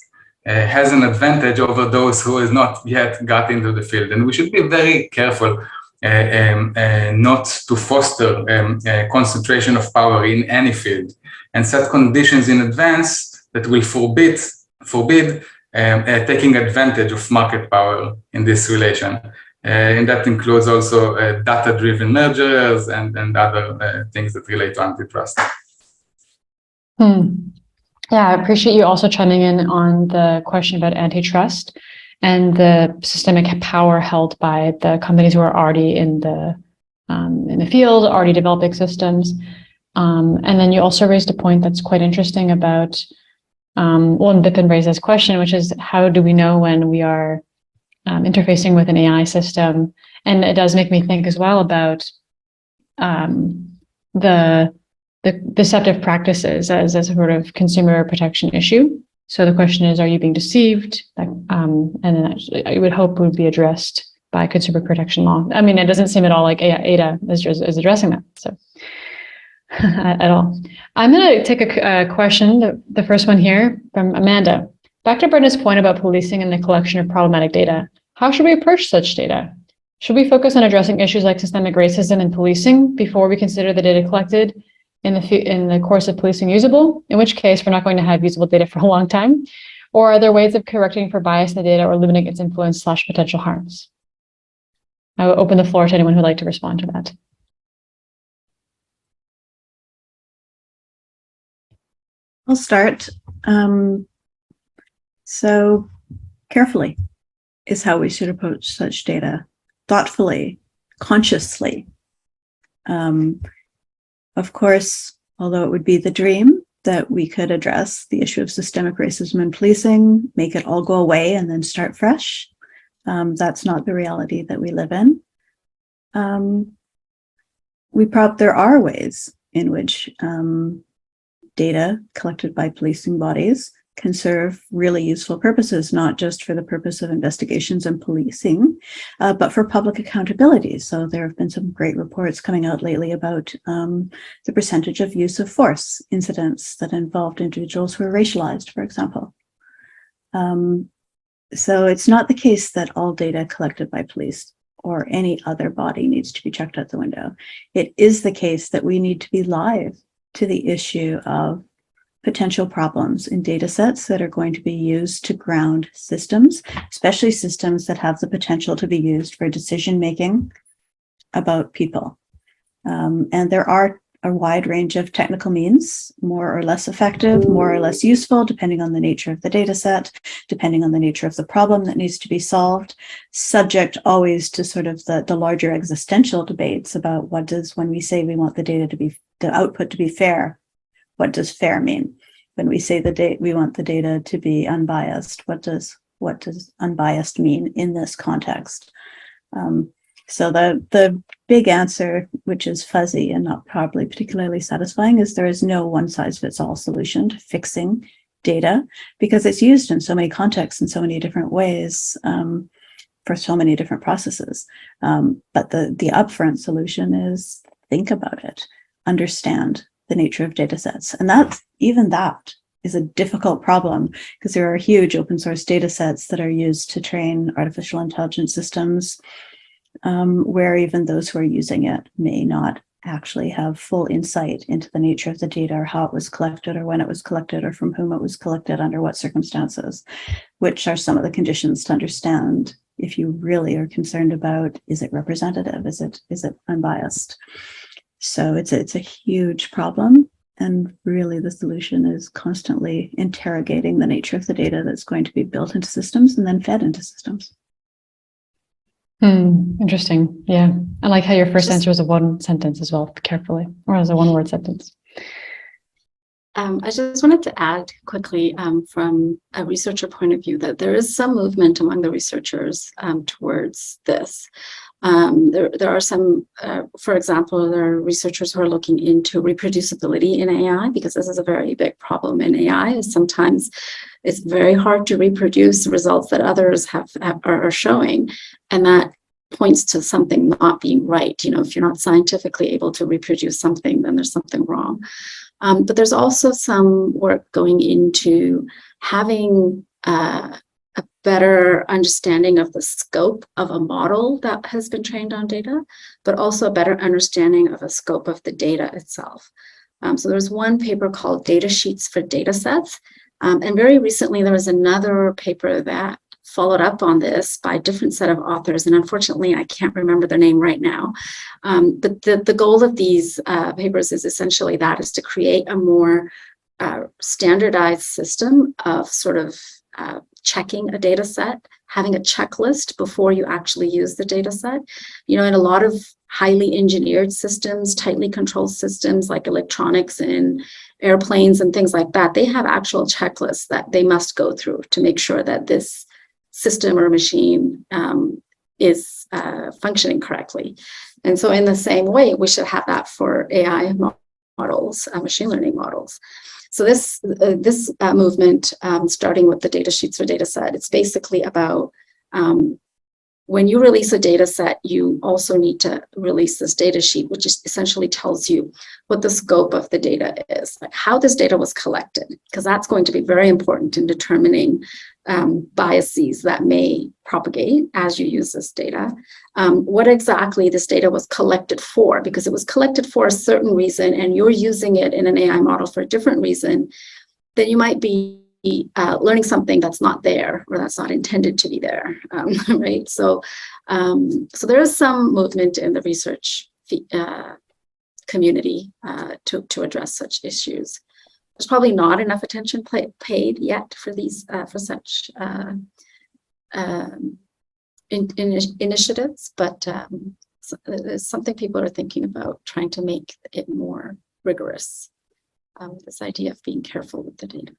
has an advantage over those who has not yet got into the field. And we should be very careful not to foster a concentration of power in any field and set conditions in advance that will forbid taking advantage of market power in this relation. And that includes also data-driven mergers and other things that relate to antitrust. Yeah, I appreciate you also chiming in on the question about antitrust. and the systemic power held by the companies who are already in the field, already developing systems. And then you also raised a point that's quite interesting about, and Bipin raised this question, which is how do we know when we are interfacing with an AI system? And it does make me think as well about the deceptive practices as a sort of consumer protection issue. So the question is, are you being deceived? And then I would hope would be addressed by consumer protection law. I mean, it doesn't seem at all like AIDA is addressing that. So at all. I'm going to take a question, the first one here from Amanda. Back to Brenda's point about policing and the collection of problematic data. How should we approach such data? Should we focus on addressing issues like systemic racism and policing before we consider the data collected in the course of policing usable? In which case, we're not going to have usable data for a long time. Or are there ways of correcting for bias in the data or limiting its influence / potential harms? I will open the floor to anyone who'd like to respond to that. I'll start. So carefully is how we should approach such data. Thoughtfully, consciously. Of course, although it would be the dream that we could address the issue of systemic racism and policing, make it all go away and then start fresh. That's not the reality that we live in. There are ways in which data collected by policing bodies can serve really useful purposes, not just for the purpose of investigations and policing, but for public accountability. So there have been some great reports coming out lately about the percentage of use of force incidents that involved individuals who are racialized, for example. So it's not the case that all data collected by police or any other body needs to be chucked out the window. It is the case that we need to be live to the issue of potential problems in data sets that are going to be used to ground systems, especially systems that have the potential to be used for decision making about people. And there are a wide range of technical means, more or less effective, more or less useful, depending on the nature of the data set, depending on the nature of the problem that needs to be solved, subject always to sort of the larger existential debates about when we say we want the data to be, the output to be fair, what does fair mean? When we say we want the data to be unbiased, what does unbiased mean in this context? So the big answer, which is fuzzy and not probably particularly satisfying, is there is no one-size-fits-all solution to fixing data because it's used in so many contexts in so many different ways for so many different processes. But the upfront solution is think about it, understand the nature of data sets. And that is a difficult problem because there are huge open source data sets that are used to train artificial intelligence systems where even those who are using it may not actually have full insight into the nature of the data or how it was collected or when it was collected or from whom it was collected under what circumstances, which are some of the conditions to understand if you really are concerned about, is it representative? Is it unbiased? So it's a huge problem. And really the solution is constantly interrogating the nature of the data that's going to be built into systems and then fed into systems. Interesting. Yeah. I like how your first answer was a one sentence as well, carefully, or as a one-word sentence. I just wanted to add quickly from a researcher point of view that there is some movement among the researchers towards this. There are some, for example, there are researchers who are looking into reproducibility in AI because this is a very big problem in AI. Sometimes it's very hard to reproduce results that others are showing, and that points to something not being right. You know, if you're not scientifically able to reproduce something, then there's something wrong. But there's also some work going into having a better understanding of the scope of a model that has been trained on data, but also a better understanding of the scope of the data itself. So there's one paper called Data Sheets for Data Sets. And very recently, there was another paper that followed up on this by a different set of authors. And unfortunately, I can't remember their name right now. But the goal of these papers is essentially is to create a more standardized system of sort of checking a data set, having a checklist before you actually use the data set. You know, in a lot of highly engineered systems, tightly controlled systems like electronics and airplanes and things like that, they have actual checklists that they must go through to make sure that this system or machine is functioning correctly. And so in the same way, we should have that for AI models, machine learning models. So this movement, starting with the data sheets for data set, it's basically about when you release a data set, you also need to release this data sheet, which essentially tells you what the scope of the data is, like how this data was collected, because that's going to be very important in determining biases that may propagate as you use this data. What exactly this data was collected for, because it was collected for a certain reason and you're using it in an AI model for a different reason, then you might be learning something that's not there or that's not intended to be there, right? So there is some movement in the research community to address such issues. There's probably not enough attention paid yet for these for such initiatives, but it's something people are thinking about, trying to make it more rigorous. This idea of being careful with the data.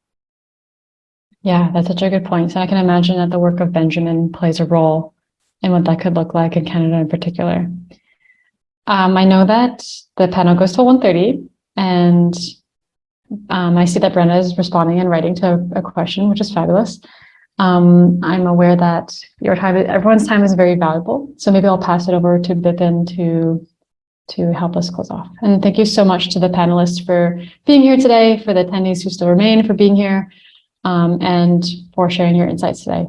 Yeah, that's such a good point. So I can imagine that the work of Benjamin plays a role in what that could look like in Canada in particular. I know that the panel goes till 1:30, and I see that Brenda is responding and writing to a question, which is fabulous. I'm aware that everyone's time is very valuable. So maybe I'll pass it over to Bipin to help us close off. And thank you so much to the panelists for being here today, for the attendees who still remain for being here, and for sharing your insights today.